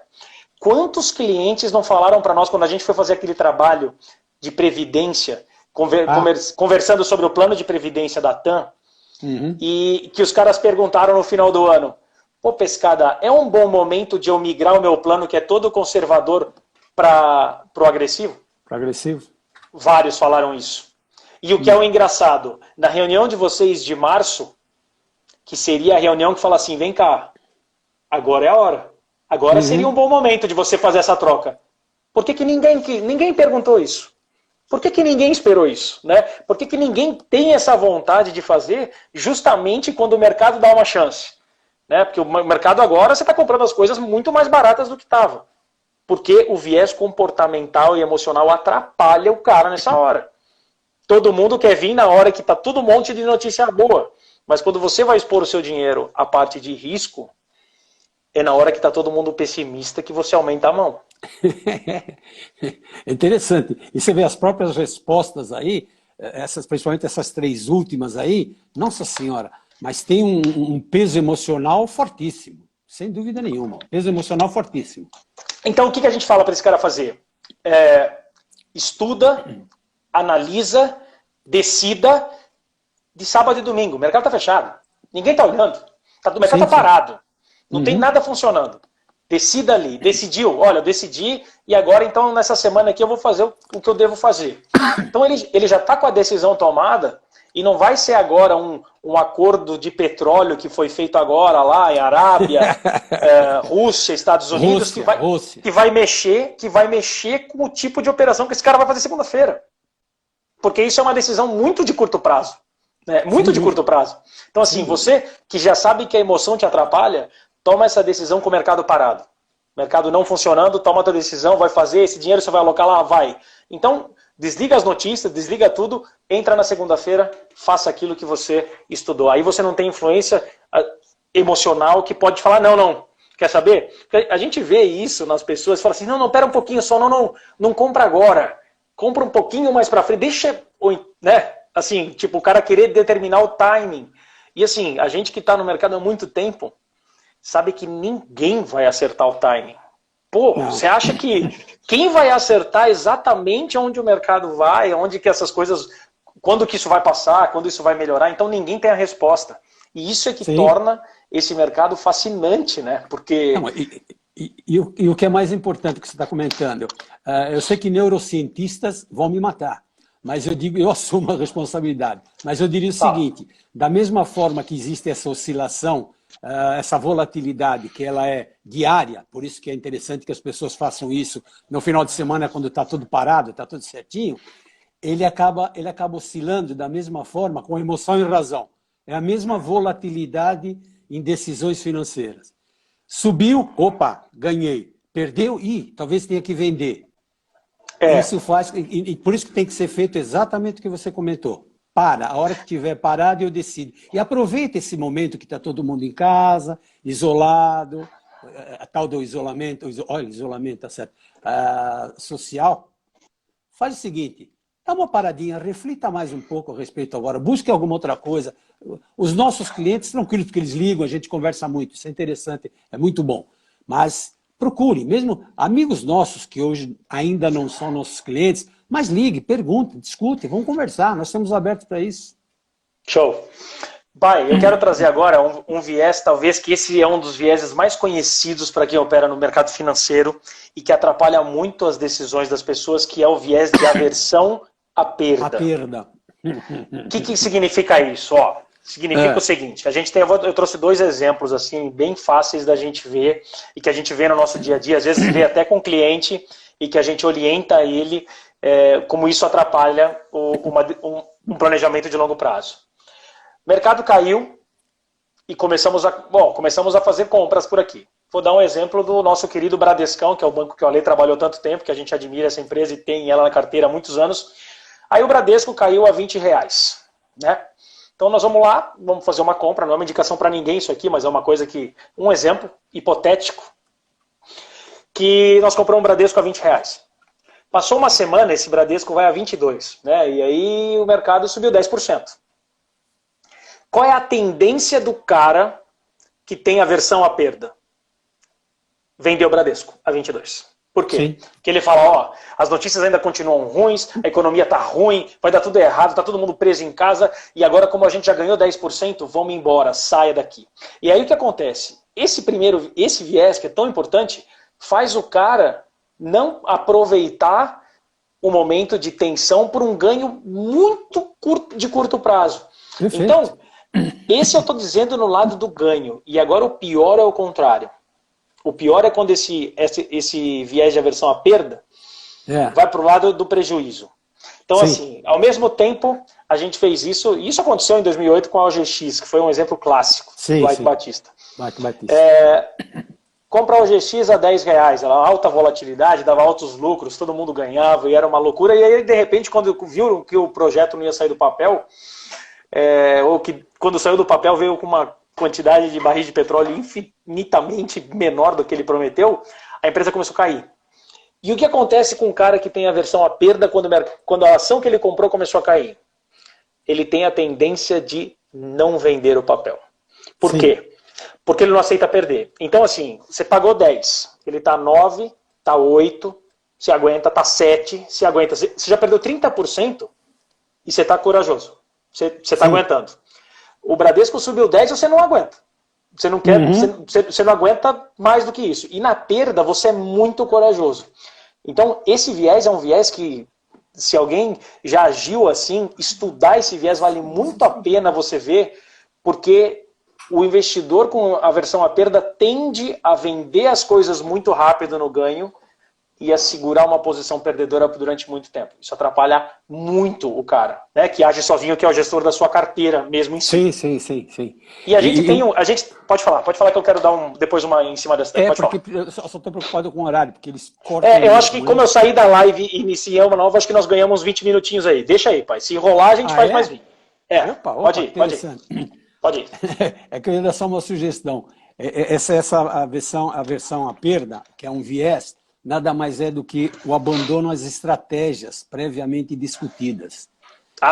Quantos clientes não falaram para nós quando a gente foi fazer aquele trabalho de previdência, conversando sobre o plano de previdência da TAM, e que os caras perguntaram no final do ano, pô, Pescada, é um bom momento de eu migrar o meu plano que é todo conservador para o agressivo? Para agressivo? Vários falaram isso. E o que é o engraçado, na reunião de vocês de março, que seria a reunião que fala assim, vem cá, agora é a hora. Agora seria um bom momento de você fazer essa troca. Por que ninguém perguntou isso? Por que ninguém esperou isso? Né? Por que ninguém tem essa vontade de fazer justamente quando o mercado dá uma chance? Né? Porque o mercado agora você está comprando as coisas muito mais baratas do que estava. Porque o viés comportamental e emocional atrapalha o cara nessa hora. Todo mundo quer vir na hora que está todo um monte de notícia boa. Mas quando você vai expor o seu dinheiro à parte de risco, é na hora que está todo mundo pessimista que você aumenta a mão. É interessante. E você vê as próprias respostas aí, principalmente essas 3 últimas aí, nossa senhora, mas tem um peso emocional fortíssimo, sem dúvida nenhuma. Peso emocional fortíssimo. Então o que a gente fala para esse cara fazer? Estuda, analisa, decida de sábado e domingo. O mercado está fechado. Ninguém está olhando. O mercado está parado. Não tem nada funcionando. Decida ali. Decidiu. Olha, eu decidi e agora, então, nessa semana aqui eu vou fazer o que eu devo fazer. Então, ele já está com a decisão tomada e não vai ser agora um acordo de petróleo que foi feito agora lá em Arábia, Rússia, Estados Unidos, que vai mexer com o tipo de operação que esse cara vai fazer segunda-feira. Porque isso é uma decisão muito de curto prazo. Né? Muito de curto prazo. Então, assim, você que já sabe que a emoção te atrapalha, toma essa decisão com o mercado parado. O mercado não funcionando, toma a tua decisão, vai fazer, esse dinheiro você vai alocar lá, vai. Então, desliga as notícias, desliga tudo, entra na segunda-feira, faça aquilo que você estudou. Aí você não tem influência emocional que pode falar, não. Quer saber? Porque a gente vê isso nas pessoas, fala assim, não, pera um pouquinho só, não compra agora. Compra um pouquinho mais pra frente, deixa, né? Assim, tipo, o cara querer determinar o timing. E assim, a gente que está no mercado há muito tempo, sabe que ninguém vai acertar o timing. Pô, você acha que quem vai acertar exatamente onde o mercado vai, onde que essas coisas, quando que isso vai passar, quando isso vai melhorar? Então ninguém tem a resposta. E isso é que torna esse mercado fascinante, né? Porque... Não, e o que é mais importante que você está comentando, eu sei que neurocientistas vão me matar, mas eu assumo a responsabilidade. Mas eu diria o seguinte, da mesma forma que existe essa oscilação, essa volatilidade, que ela é diária, por isso que é interessante que as pessoas façam isso no final de semana, quando está tudo parado, está tudo certinho, ele acaba oscilando da mesma forma com emoção e razão. É a mesma volatilidade em decisões financeiras. Subiu, opa, ganhei. Perdeu, talvez tenha que vender. Isso faz, e por isso que tem que ser feito exatamente o que você comentou. A hora que estiver parado eu decido. E aproveita esse momento que está todo mundo em casa, isolado, a tal do isolamento, olha, isolamento, tá certo, social. Faz o seguinte, dá uma paradinha, reflita mais um pouco a respeito agora, busque alguma outra coisa. Os nossos clientes, tranquilo, porque eles ligam, a gente conversa muito, isso é interessante, é muito bom. Mas procure, mesmo amigos nossos que hoje ainda não são nossos clientes, mas ligue, pergunte, discute, vamos conversar, nós estamos abertos para isso. Show. Pai, eu quero trazer agora um viés, talvez que esse é um dos vieses mais conhecidos para quem opera no mercado financeiro e que atrapalha muito as decisões das pessoas, que é o viés de aversão à perda. A perda. O que significa isso? Significa o seguinte, eu trouxe 2 exemplos assim bem fáceis da gente ver e que a gente vê no nosso dia a dia, às vezes vê até com o cliente e que a gente orienta ele como isso atrapalha um planejamento de longo prazo. O mercado caiu e começamos a fazer compras por aqui. Vou dar um exemplo do nosso querido Bradescão, que é o banco que o Ale trabalhou tanto tempo, que a gente admira essa empresa e tem ela na carteira há muitos anos. Aí o Bradesco caiu a R$20, né? Então nós vamos lá, vamos fazer uma compra, não é uma indicação para ninguém isso aqui, mas é uma coisa um exemplo hipotético, que nós compramos um Bradesco a R$20. Passou uma semana, esse Bradesco vai a 22, né? E aí o mercado subiu 10%. Qual é a tendência do cara que tem aversão à perda? Vender o Bradesco a 22. Por quê? Sim. Porque ele fala, as notícias ainda continuam ruins, a economia está ruim, vai dar tudo errado, está todo mundo preso em casa, e agora como a gente já ganhou 10%, vamos embora, saia daqui. E aí o que acontece? Esse viés que é tão importante, faz o cara não aproveitar o momento de tensão por um ganho muito de curto prazo. Perfeito. Então, esse eu estou dizendo no lado do ganho. E agora o pior é o contrário. O pior é quando esse viés de aversão à perda vai para o lado do prejuízo. Então, assim, ao mesmo tempo, a gente fez isso, e isso aconteceu em 2008 com a OGX, que foi um exemplo clássico do Ike Batista. Compra a OGX a R$10, ela alta volatilidade, dava altos lucros, todo mundo ganhava, e era uma loucura. E aí, de repente, quando viram que o projeto não ia sair do papel, ou que quando saiu do papel veio com uma quantidade de barris de petróleo infinitamente menor do que ele prometeu, a empresa começou a cair. E o que acontece com um cara que tem aversão à perda quando a ação que ele comprou começou a cair? Ele tem a tendência de não vender o papel. Por quê? Porque ele não aceita perder. Então, assim, você pagou 10, ele está 9, está 8, se aguenta, está 7, se aguenta. Você já perdeu 30% e você está corajoso. Você está aguentando. O Bradesco subiu 10 e você não aguenta. Você não quer, você não aguenta mais do que isso. E na perda você é muito corajoso. Então esse viés é um viés que, se alguém já agiu assim, estudar esse viés vale muito a pena você ver, porque o investidor com aversão à perda tende a vender as coisas muito rápido no ganho e a segurar uma posição perdedora durante muito tempo. Isso atrapalha muito o cara, né, que age sozinho, que é o gestor da sua carteira mesmo em si. Sim. E a gente pode falar que eu quero dar depois uma em cima dessa. Porque eu só estou preocupado com o horário, porque eles cortam. Eu acho que como eu saí da live e iniciei uma nova, acho que nós ganhamos 20 minutinhos aí. Deixa aí, pai. Se rolar, a gente faz mais 20. Opa, pode ir. Pode ir. É que eu ia dar só uma sugestão. Essa aversão à perda, que é um viés, nada mais é do que o abandono às estratégias previamente discutidas.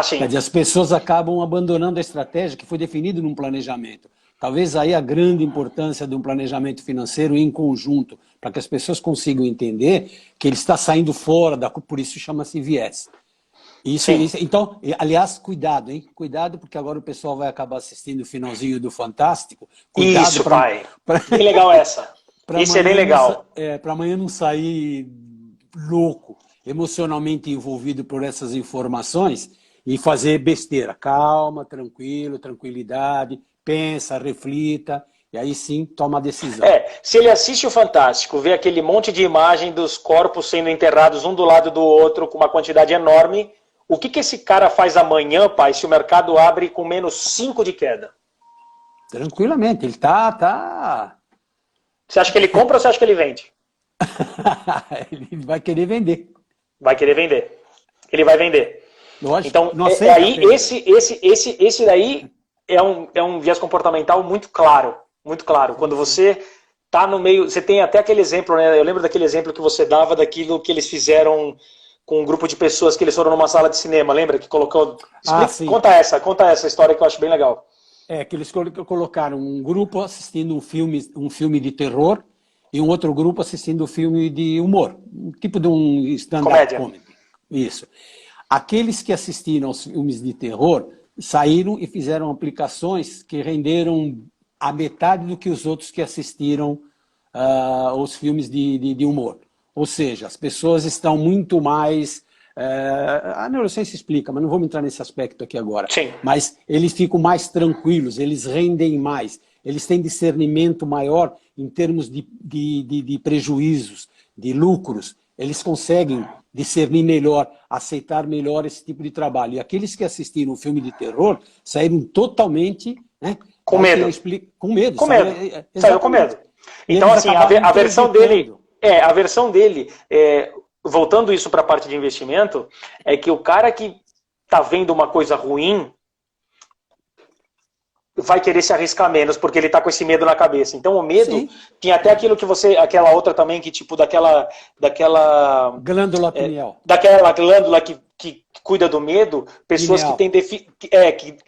Sim. Quer dizer, as pessoas acabam abandonando a estratégia que foi definida num planejamento. Talvez aí a grande importância de um planejamento financeiro em conjunto, para que as pessoas consigam entender que ele está saindo fora, por isso chama-se viés. Isso, então, aliás, cuidado, hein? Cuidado, porque agora o pessoal vai acabar assistindo o finalzinho do Fantástico. Cuidado. Isso, pai. Bem legal essa. Isso é bem legal. Para amanhã não sair louco, emocionalmente envolvido por essas informações e fazer besteira. Calma, tranquilidade, pensa, reflita, e aí sim toma a decisão. Se ele assiste o Fantástico, vê aquele monte de imagem dos corpos sendo enterrados um do lado do outro com uma quantidade enorme, O que esse cara faz amanhã, pai, se o mercado abre com menos 5 de queda? Tranquilamente, ele tá... Você acha que ele compra ou você acha que ele vende? Ele vai querer vender. Vai querer vender. Ele vai vender. Lógico, Então, não aceita aí, perda. esse daí é um viés comportamental muito claro. Muito claro. Quando você tá no meio... Você tem até aquele exemplo, né? Eu lembro daquele exemplo que você dava daquilo que eles fizeram com um grupo de pessoas que eles foram numa sala de cinema. Lembra? Que colocou... Sim. Conta essa história que eu acho bem legal. Que eles colocaram um grupo assistindo um filme de terror e um outro grupo assistindo um filme de humor. Um tipo de um stand-up comedy. Isso. Aqueles que assistiram aos filmes de terror saíram e fizeram aplicações que renderam a metade do que os outros que assistiram aos filmes de humor. Ou seja, as pessoas estão muito mais... a neurociência explica, mas não vamos entrar nesse aspecto aqui agora. Sim. Mas eles ficam mais tranquilos, eles rendem mais, eles têm discernimento maior em termos de prejuízos, de lucros. Eles conseguem discernir melhor, aceitar melhor esse tipo de trabalho. E aqueles que assistiram o filme de terror saíram totalmente... Né, com medo. Com medo. Com medo. Saiu com medo. Então, assim, a versão dele... a versão dele... voltando isso para a parte de investimento, é que o cara que está vendo uma coisa ruim vai querer se arriscar menos, porque ele está com esse medo na cabeça. Então o medo, sim, tinha até aquilo que você, aquela outra também, que tipo daquela glândula pineal. Daquela glândula que cuida do medo, pessoas que têm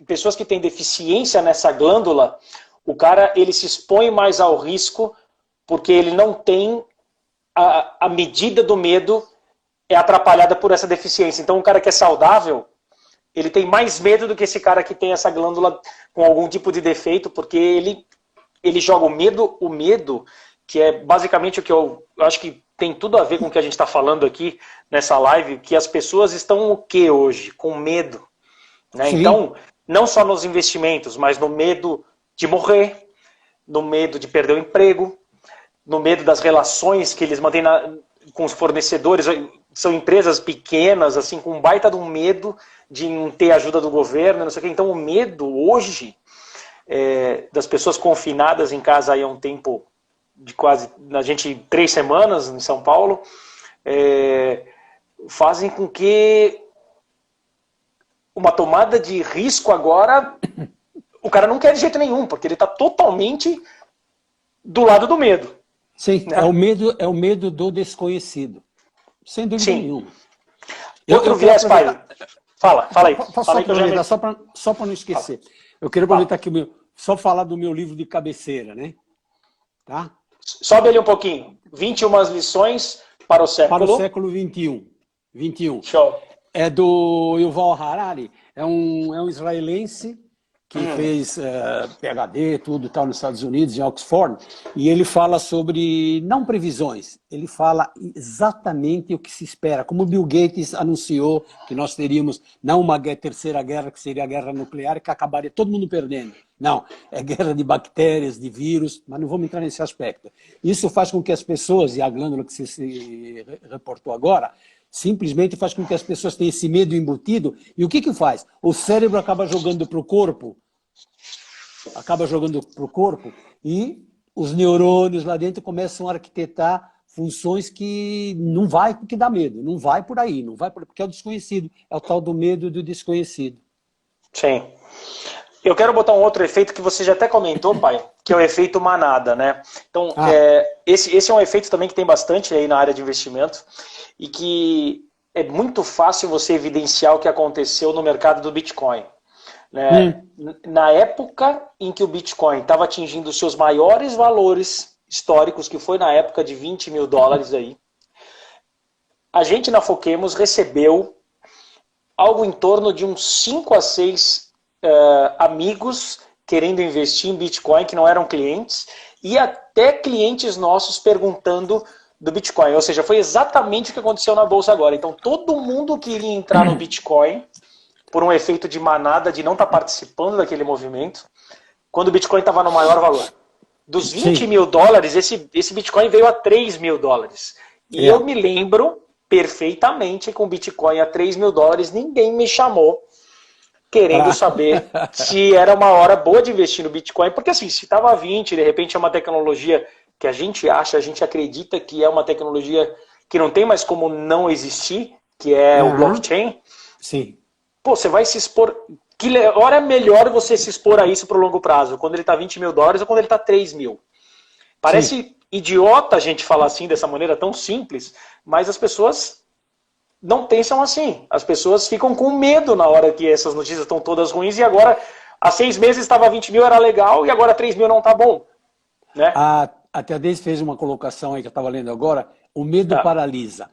pessoas que têm deficiência nessa glândula, o cara ele se expõe mais ao risco porque ele não tem a medida do medo é atrapalhada por essa deficiência. Então, um cara que é saudável, ele tem mais medo do que esse cara que tem essa glândula com algum tipo de defeito, porque ele joga o medo, que é basicamente o que eu acho que tem tudo a ver com o que a gente está falando aqui nessa live, que as pessoas estão o que hoje? Com medo. Né? Então, não só nos investimentos, mas no medo de morrer, no medo de perder o emprego, no medo das relações que eles mantêm com os fornecedores. São empresas pequenas, assim, com um baita de um medo de não ter ajuda do governo, não sei o quê. Então o medo hoje das pessoas confinadas em casa aí há um tempo de quase, a gente 3 semanas em São Paulo, fazem com que uma tomada de risco agora o cara não quer de jeito nenhum, porque ele está totalmente do lado do medo. Sim, né? É o medo do desconhecido. Sem dúvida nenhuma. Outro viés, pai. Fala aí. Só para não esquecer. Eu queria aproveitar aqui, só falar do meu livro de cabeceira, né? Tá? Sobe ali um pouquinho. 21 lições para o século... Para o século XXI. Show. É do Yuval Harari. É um israelense que fez PhD, tudo tal, nos Estados Unidos, em Oxford, e ele fala sobre, não previsões, ele fala exatamente o que se espera, como Bill Gates anunciou que nós teríamos, não uma terceira guerra, que seria a guerra nuclear, que acabaria todo mundo perdendo. Não, é guerra de bactérias, de vírus, mas não vamos entrar nesse aspecto. Isso faz com que as pessoas, e a glândula que você se reportou agora, simplesmente faz com que as pessoas tenham esse medo embutido. E o que faz? O cérebro acaba jogando para o corpo, e os neurônios lá dentro começam a arquitetar funções que não vai porque dá medo, não vai por aí, não vai porque é o desconhecido, é o tal do medo do desconhecido. Sim. Eu quero botar um outro efeito que você já até comentou, pai, que é o efeito manada, né? Então, esse é um efeito também que tem bastante aí na área de investimento e que é muito fácil você evidenciar o que aconteceu no mercado do Bitcoin. Né? Na época em que o Bitcoin estava atingindo os seus maiores valores históricos, que foi na época de 20 mil dólares aí, a gente na Foquemos recebeu algo em torno de uns 5 a 6 amigos querendo investir em Bitcoin que não eram clientes, e até clientes nossos perguntando do Bitcoin. Ou seja, foi exatamente o que aconteceu na Bolsa agora. Então todo mundo queria entrar no Bitcoin por um efeito de manada, de não estar participando daquele movimento, quando o Bitcoin estava no maior valor. Dos 20 mil dólares, esse Bitcoin veio a 3 mil dólares. E eu me lembro perfeitamente com Bitcoin a $3.000, ninguém me chamou querendo saber se era uma hora boa de investir no Bitcoin, porque assim, se estava a 20, de repente é uma tecnologia que a gente acha, a gente acredita que é uma tecnologia que não tem mais como não existir, que é o blockchain. Sim. Pô, você vai se expor. Que hora é melhor você se expor a isso para o longo prazo? Quando ele está $20.000 ou quando ele está 3.000? Parece idiota a gente falar assim, dessa maneira tão simples, mas as pessoas não pensam assim. As pessoas ficam com medo na hora que essas notícias estão todas ruins e agora, há 6 meses estava 20.000, era legal, e agora 3.000 não está bom. Né? A Tia Deise fez uma colocação aí que eu estava lendo agora, o medo paralisa.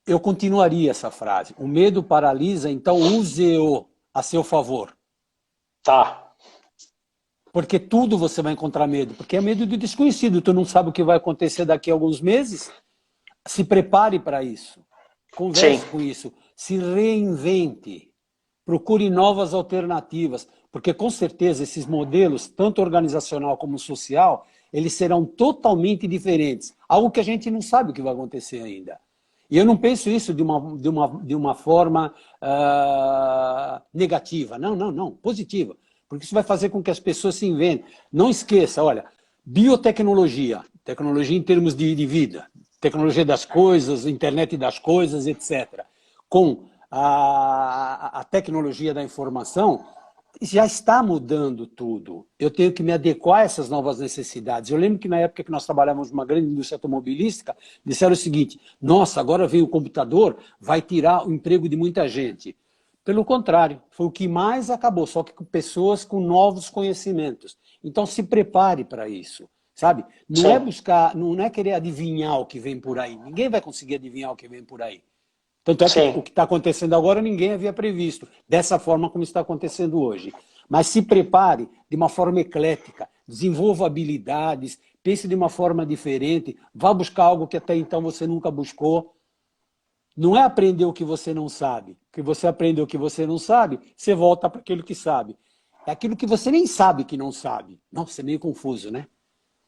Eu continuaria essa frase. O medo paralisa, então use-o a seu favor. Tá. Porque tudo você vai encontrar medo. Porque é medo do desconhecido. Tu não sabe o que vai acontecer daqui a alguns meses. Se prepare para isso. Converse com isso. Se reinvente. Procure novas alternativas. Porque com certeza esses modelos, tanto organizacional como social, eles serão totalmente diferentes. Algo que a gente não sabe o que vai acontecer ainda. E eu não penso isso de uma forma negativa. Não, positiva. Porque isso vai fazer com que as pessoas se inventem. Não esqueça, olha, biotecnologia, tecnologia em termos de vida, tecnologia das coisas, internet das coisas, etc. Com a tecnologia da informação, já está mudando tudo. Eu tenho que me adequar a essas novas necessidades. Eu lembro que na época que nós trabalhávamos numa grande indústria automobilística, disseram o seguinte, nossa, agora veio o computador, vai tirar o emprego de muita gente. Pelo contrário, foi o que mais acabou, só que com pessoas com novos conhecimentos. Então se prepare para isso, sabe? Não é buscar, não é querer adivinhar o que vem por aí. Ninguém vai conseguir adivinhar o que vem por aí. Tanto é que o que está acontecendo agora ninguém havia previsto, dessa forma como está acontecendo hoje. Mas se prepare de uma forma eclética, desenvolva habilidades, pense de uma forma diferente, vá buscar algo que até então você nunca buscou. Não é aprender o que você não sabe. Porque você aprendeu o que você não sabe, você volta para aquilo que sabe. É aquilo que você nem sabe que não sabe. Nossa, é meio confuso, né?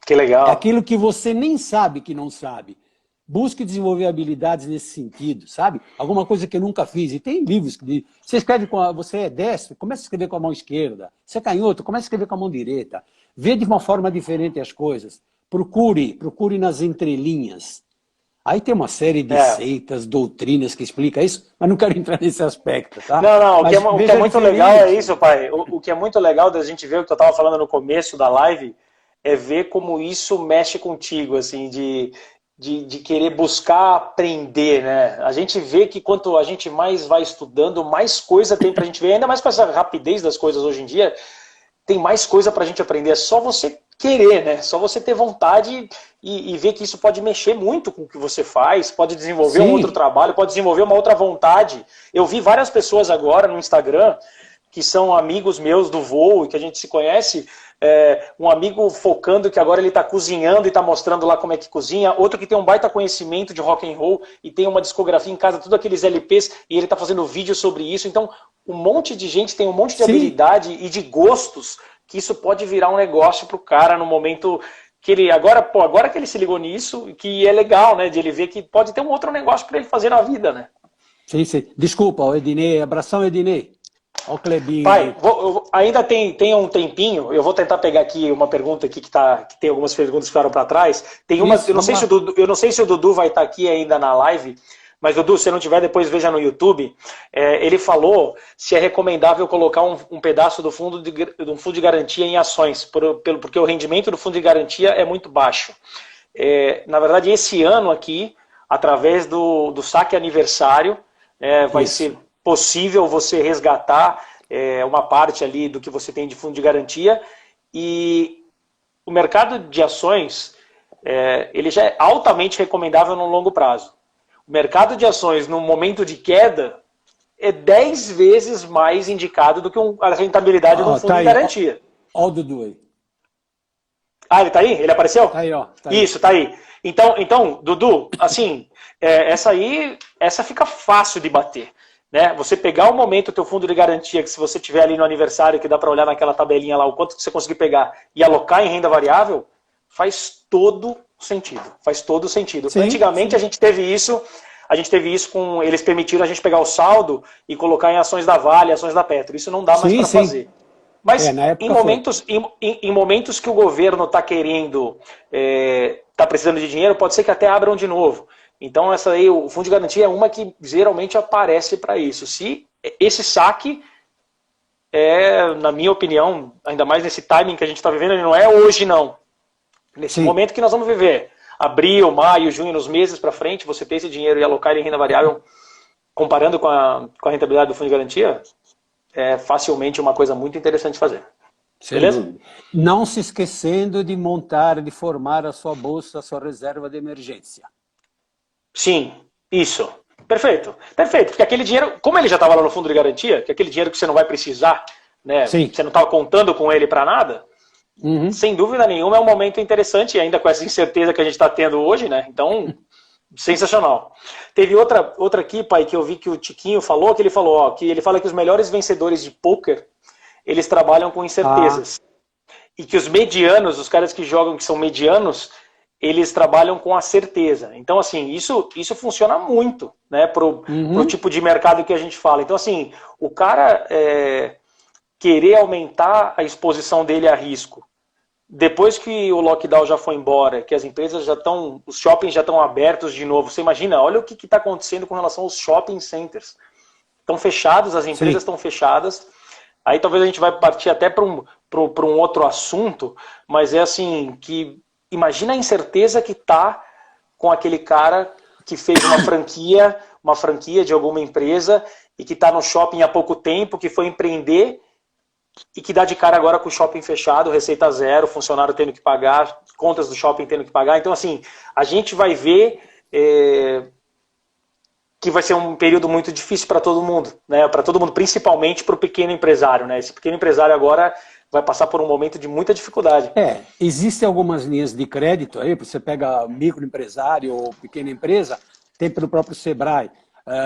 Que legal. É aquilo que você nem sabe que não sabe. Busque desenvolver habilidades nesse sentido, sabe? Alguma coisa que eu nunca fiz. E tem livros que dizem, você escreve você é destro, começa a escrever com a mão esquerda. Você é canhoto, começa a escrever com a mão direita. Vê de uma forma diferente as coisas. Procure nas entrelinhas. Aí tem uma série de seitas, doutrinas que explica isso, mas não quero entrar nesse aspecto, tá? Não, o que é muito legal é isso, pai. O que é muito legal da gente ver, o que eu estava falando no começo da live, é ver como isso mexe contigo, assim, de querer buscar aprender, né? A gente vê que quanto a gente mais vai estudando, mais coisa tem pra gente ver, ainda mais com essa rapidez das coisas hoje em dia, tem mais coisa pra gente aprender, é só você querer, né? Só você ter vontade e ver que isso pode mexer muito com o que você faz, pode desenvolver um outro trabalho, pode desenvolver uma outra vontade. Eu vi várias pessoas agora no Instagram que são amigos meus do voo e que a gente se conhece, um amigo focando que agora ele está cozinhando e está mostrando lá como é que cozinha, outro que tem um baita conhecimento de rock and roll e tem uma discografia em casa, tudo aqueles LPs, e ele está fazendo vídeo sobre isso. Então, um monte de gente tem um monte de habilidade e de gostos que isso pode virar um negócio pro cara no momento que ele, agora que ele se ligou nisso, que é legal, né, de ele ver que pode ter um outro negócio para ele fazer na vida, né? Sim. Desculpa, Ednei, abração, Ednei. Olha o Clebinho. Pai, ainda tem um tempinho, eu vou tentar pegar aqui uma pergunta aqui que tem algumas perguntas que ficaram para trás. Tem uma, eu não sei se o Dudu vai estar aqui ainda na live, mas Dudu, se não tiver, depois veja no YouTube. Ele falou se é recomendável colocar um pedaço do fundo de garantia em ações, porque o rendimento do fundo de garantia é muito baixo. Na verdade, esse ano aqui, através do saque aniversário, vai ser possível você resgatar uma parte ali do que você tem de fundo de garantia, e o mercado de ações ele já é altamente recomendável no longo prazo. O mercado de ações no momento de queda é 10 vezes mais indicado do que a rentabilidade de um fundo de garantia. Olha o Dudu aí. Ah, ele tá aí? Ele apareceu? Tá aí, ó. Isso, tá aí. Então, Dudu, assim, essa fica fácil de bater. Né? Você pegar o momento, o teu fundo de garantia, que se você tiver ali no aniversário, que dá para olhar naquela tabelinha lá, o quanto que você conseguir pegar e alocar em renda variável, faz todo sentido. Faz todo sentido. Antigamente a gente teve isso a gente teve isso com... Eles permitiram a gente pegar o saldo e colocar em ações da Vale, ações da Petro. Isso não dá mais para fazer. Mas em momentos que o governo está querendo, está precisando de dinheiro, pode ser que até abram de novo. Então essa aí, o Fundo de Garantia é uma que geralmente aparece para isso. Se esse saque na minha opinião, ainda mais nesse timing que a gente está vivendo, ele não é hoje não. Nesse momento que nós vamos viver, abril, maio, junho, nos meses para frente, você ter esse dinheiro e alocar ele em renda variável, comparando com a rentabilidade do Fundo de Garantia, é facilmente uma coisa muito interessante de fazer. Beleza? Não se esquecendo de montar, de formar a sua bolsa, a sua reserva de emergência. Sim, isso. Perfeito. Perfeito. Porque aquele dinheiro, como ele já estava lá no Fundo de Garantia, que é aquele dinheiro que você não vai precisar, né? Sim. Você não estava contando com ele para nada, sem dúvida nenhuma é um momento interessante, ainda com essa incerteza que a gente está tendo hoje, né? Então, sensacional. Teve outra aqui, pai, que eu vi que o Tiquinho falou, que ele falou, ó, que ele fala que os melhores vencedores de pôquer, eles trabalham com incertezas. E que os medianos, os caras que jogam, que são medianos, eles trabalham com a certeza. Então, assim, isso funciona muito, né, pro tipo de mercado que a gente fala. Então, assim, o cara querer aumentar a exposição dele a risco, depois que o lockdown já foi embora, que as empresas já estão, os shoppings já estão abertos de novo, você imagina, olha o que está acontecendo com relação aos shopping centers. Estão fechados, as empresas estão fechadas. Aí talvez a gente vai partir até para um outro assunto, mas é assim, que imagina a incerteza que tá com aquele cara que fez uma franquia de alguma empresa e que está no shopping há pouco tempo, que foi empreender e que dá de cara agora com o shopping fechado, receita zero, funcionário tendo que pagar, contas do shopping tendo que pagar. Então, assim, a gente vai ver que vai ser um período muito difícil para todo mundo, né? Para todo mundo, principalmente para o pequeno empresário, né? Esse pequeno empresário agora vai passar por um momento de muita dificuldade. Existem algumas linhas de crédito aí, você pega microempresário ou pequena empresa, tem pelo próprio Sebrae,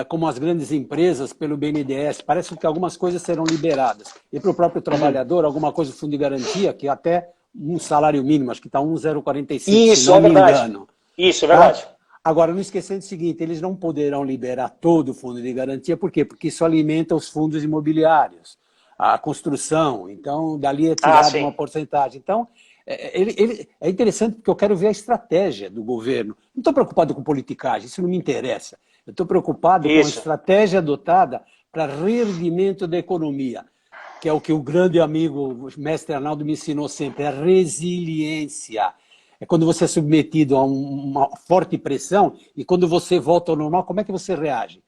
como as grandes empresas, pelo BNDES, parece que algumas coisas serão liberadas. E para o próprio trabalhador, alguma coisa do fundo de garantia, que até um salário mínimo, acho que está 1,045, se não me engano. Isso, é verdade. Agora, não esquecendo o seguinte, eles não poderão liberar todo o fundo de garantia, por quê? Porque isso alimenta os fundos imobiliários, a construção, então dali é tirado uma porcentagem. Então, é interessante porque eu quero ver a estratégia do governo. Não estou preocupado com politicagem, isso não me interessa. Eu estou preocupado com a estratégia adotada para reerguimento da economia, que é o que o grande amigo, o mestre Arnaldo, me ensinou sempre, a resiliência. É quando você é submetido a uma forte pressão e quando você volta ao normal, como é que você reage?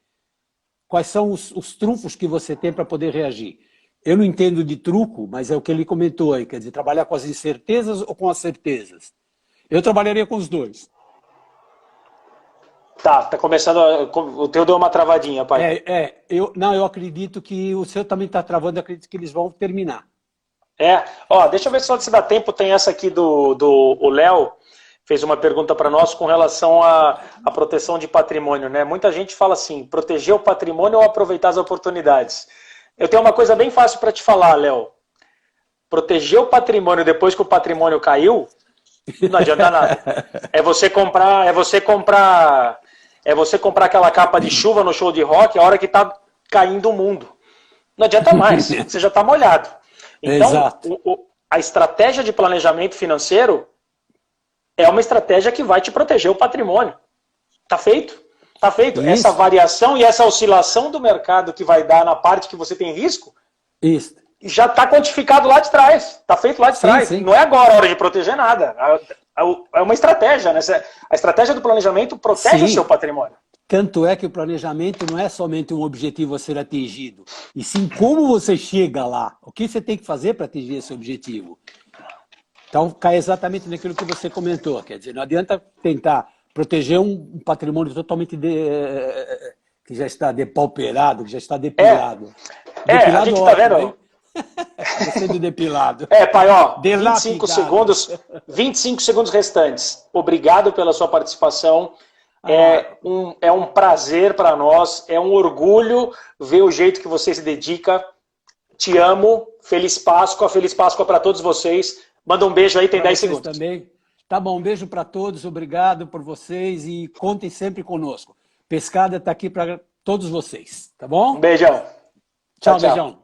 Quais são os trunfos que você tem para poder reagir? Eu não entendo de truco, mas é o que ele comentou aí, quer dizer, trabalhar com as incertezas ou com as certezas? Eu trabalharia com os dois. Tá começando, o teu deu uma travadinha, pai. Eu acredito que o seu também está travando, acredito que eles vão terminar. Deixa eu ver se dá tempo, tem essa aqui o Léo, fez uma pergunta para nós com relação à proteção de patrimônio, né? Muita gente fala assim, proteger o patrimônio ou aproveitar as oportunidades. Eu tenho uma coisa bem fácil para te falar, Léo. Proteger o patrimônio depois que o patrimônio caiu, não adianta nada. É você comprar aquela capa de chuva no show de rock a hora que está caindo o mundo. Não adianta mais, você já está molhado. Então, a estratégia de planejamento financeiro é uma estratégia que vai te proteger o patrimônio. Tá feito? Tá feito. Isso. Essa variação e essa oscilação do mercado que vai dar na parte que você tem risco, já está quantificado lá de trás. Está feito lá de trás. Sim. Não é agora a hora de proteger nada. É uma estratégia, né? A estratégia do planejamento protege o seu patrimônio. Tanto é que o planejamento não é somente um objetivo a ser atingido, e sim como você chega lá. O que você tem que fazer para atingir esse objetivo? Então, cai exatamente naquilo que você comentou. Quer dizer, não adianta tentar proteger um patrimônio totalmente que já está depauperado, que já está depilado. Depilado, a gente está vendo... Sendo depilado. Pai, 25 segundos restantes. Obrigado pela sua participação. É um prazer para nós, é um orgulho ver o jeito que você se dedica. Te amo, feliz Páscoa para todos vocês. Manda um beijo aí, tem 10 segundos. Também. Tá bom, um beijo para todos, obrigado por vocês e contem sempre conosco. Pescada está aqui para todos vocês, tá bom? Um beijão. Tchau, Tchau. beijão.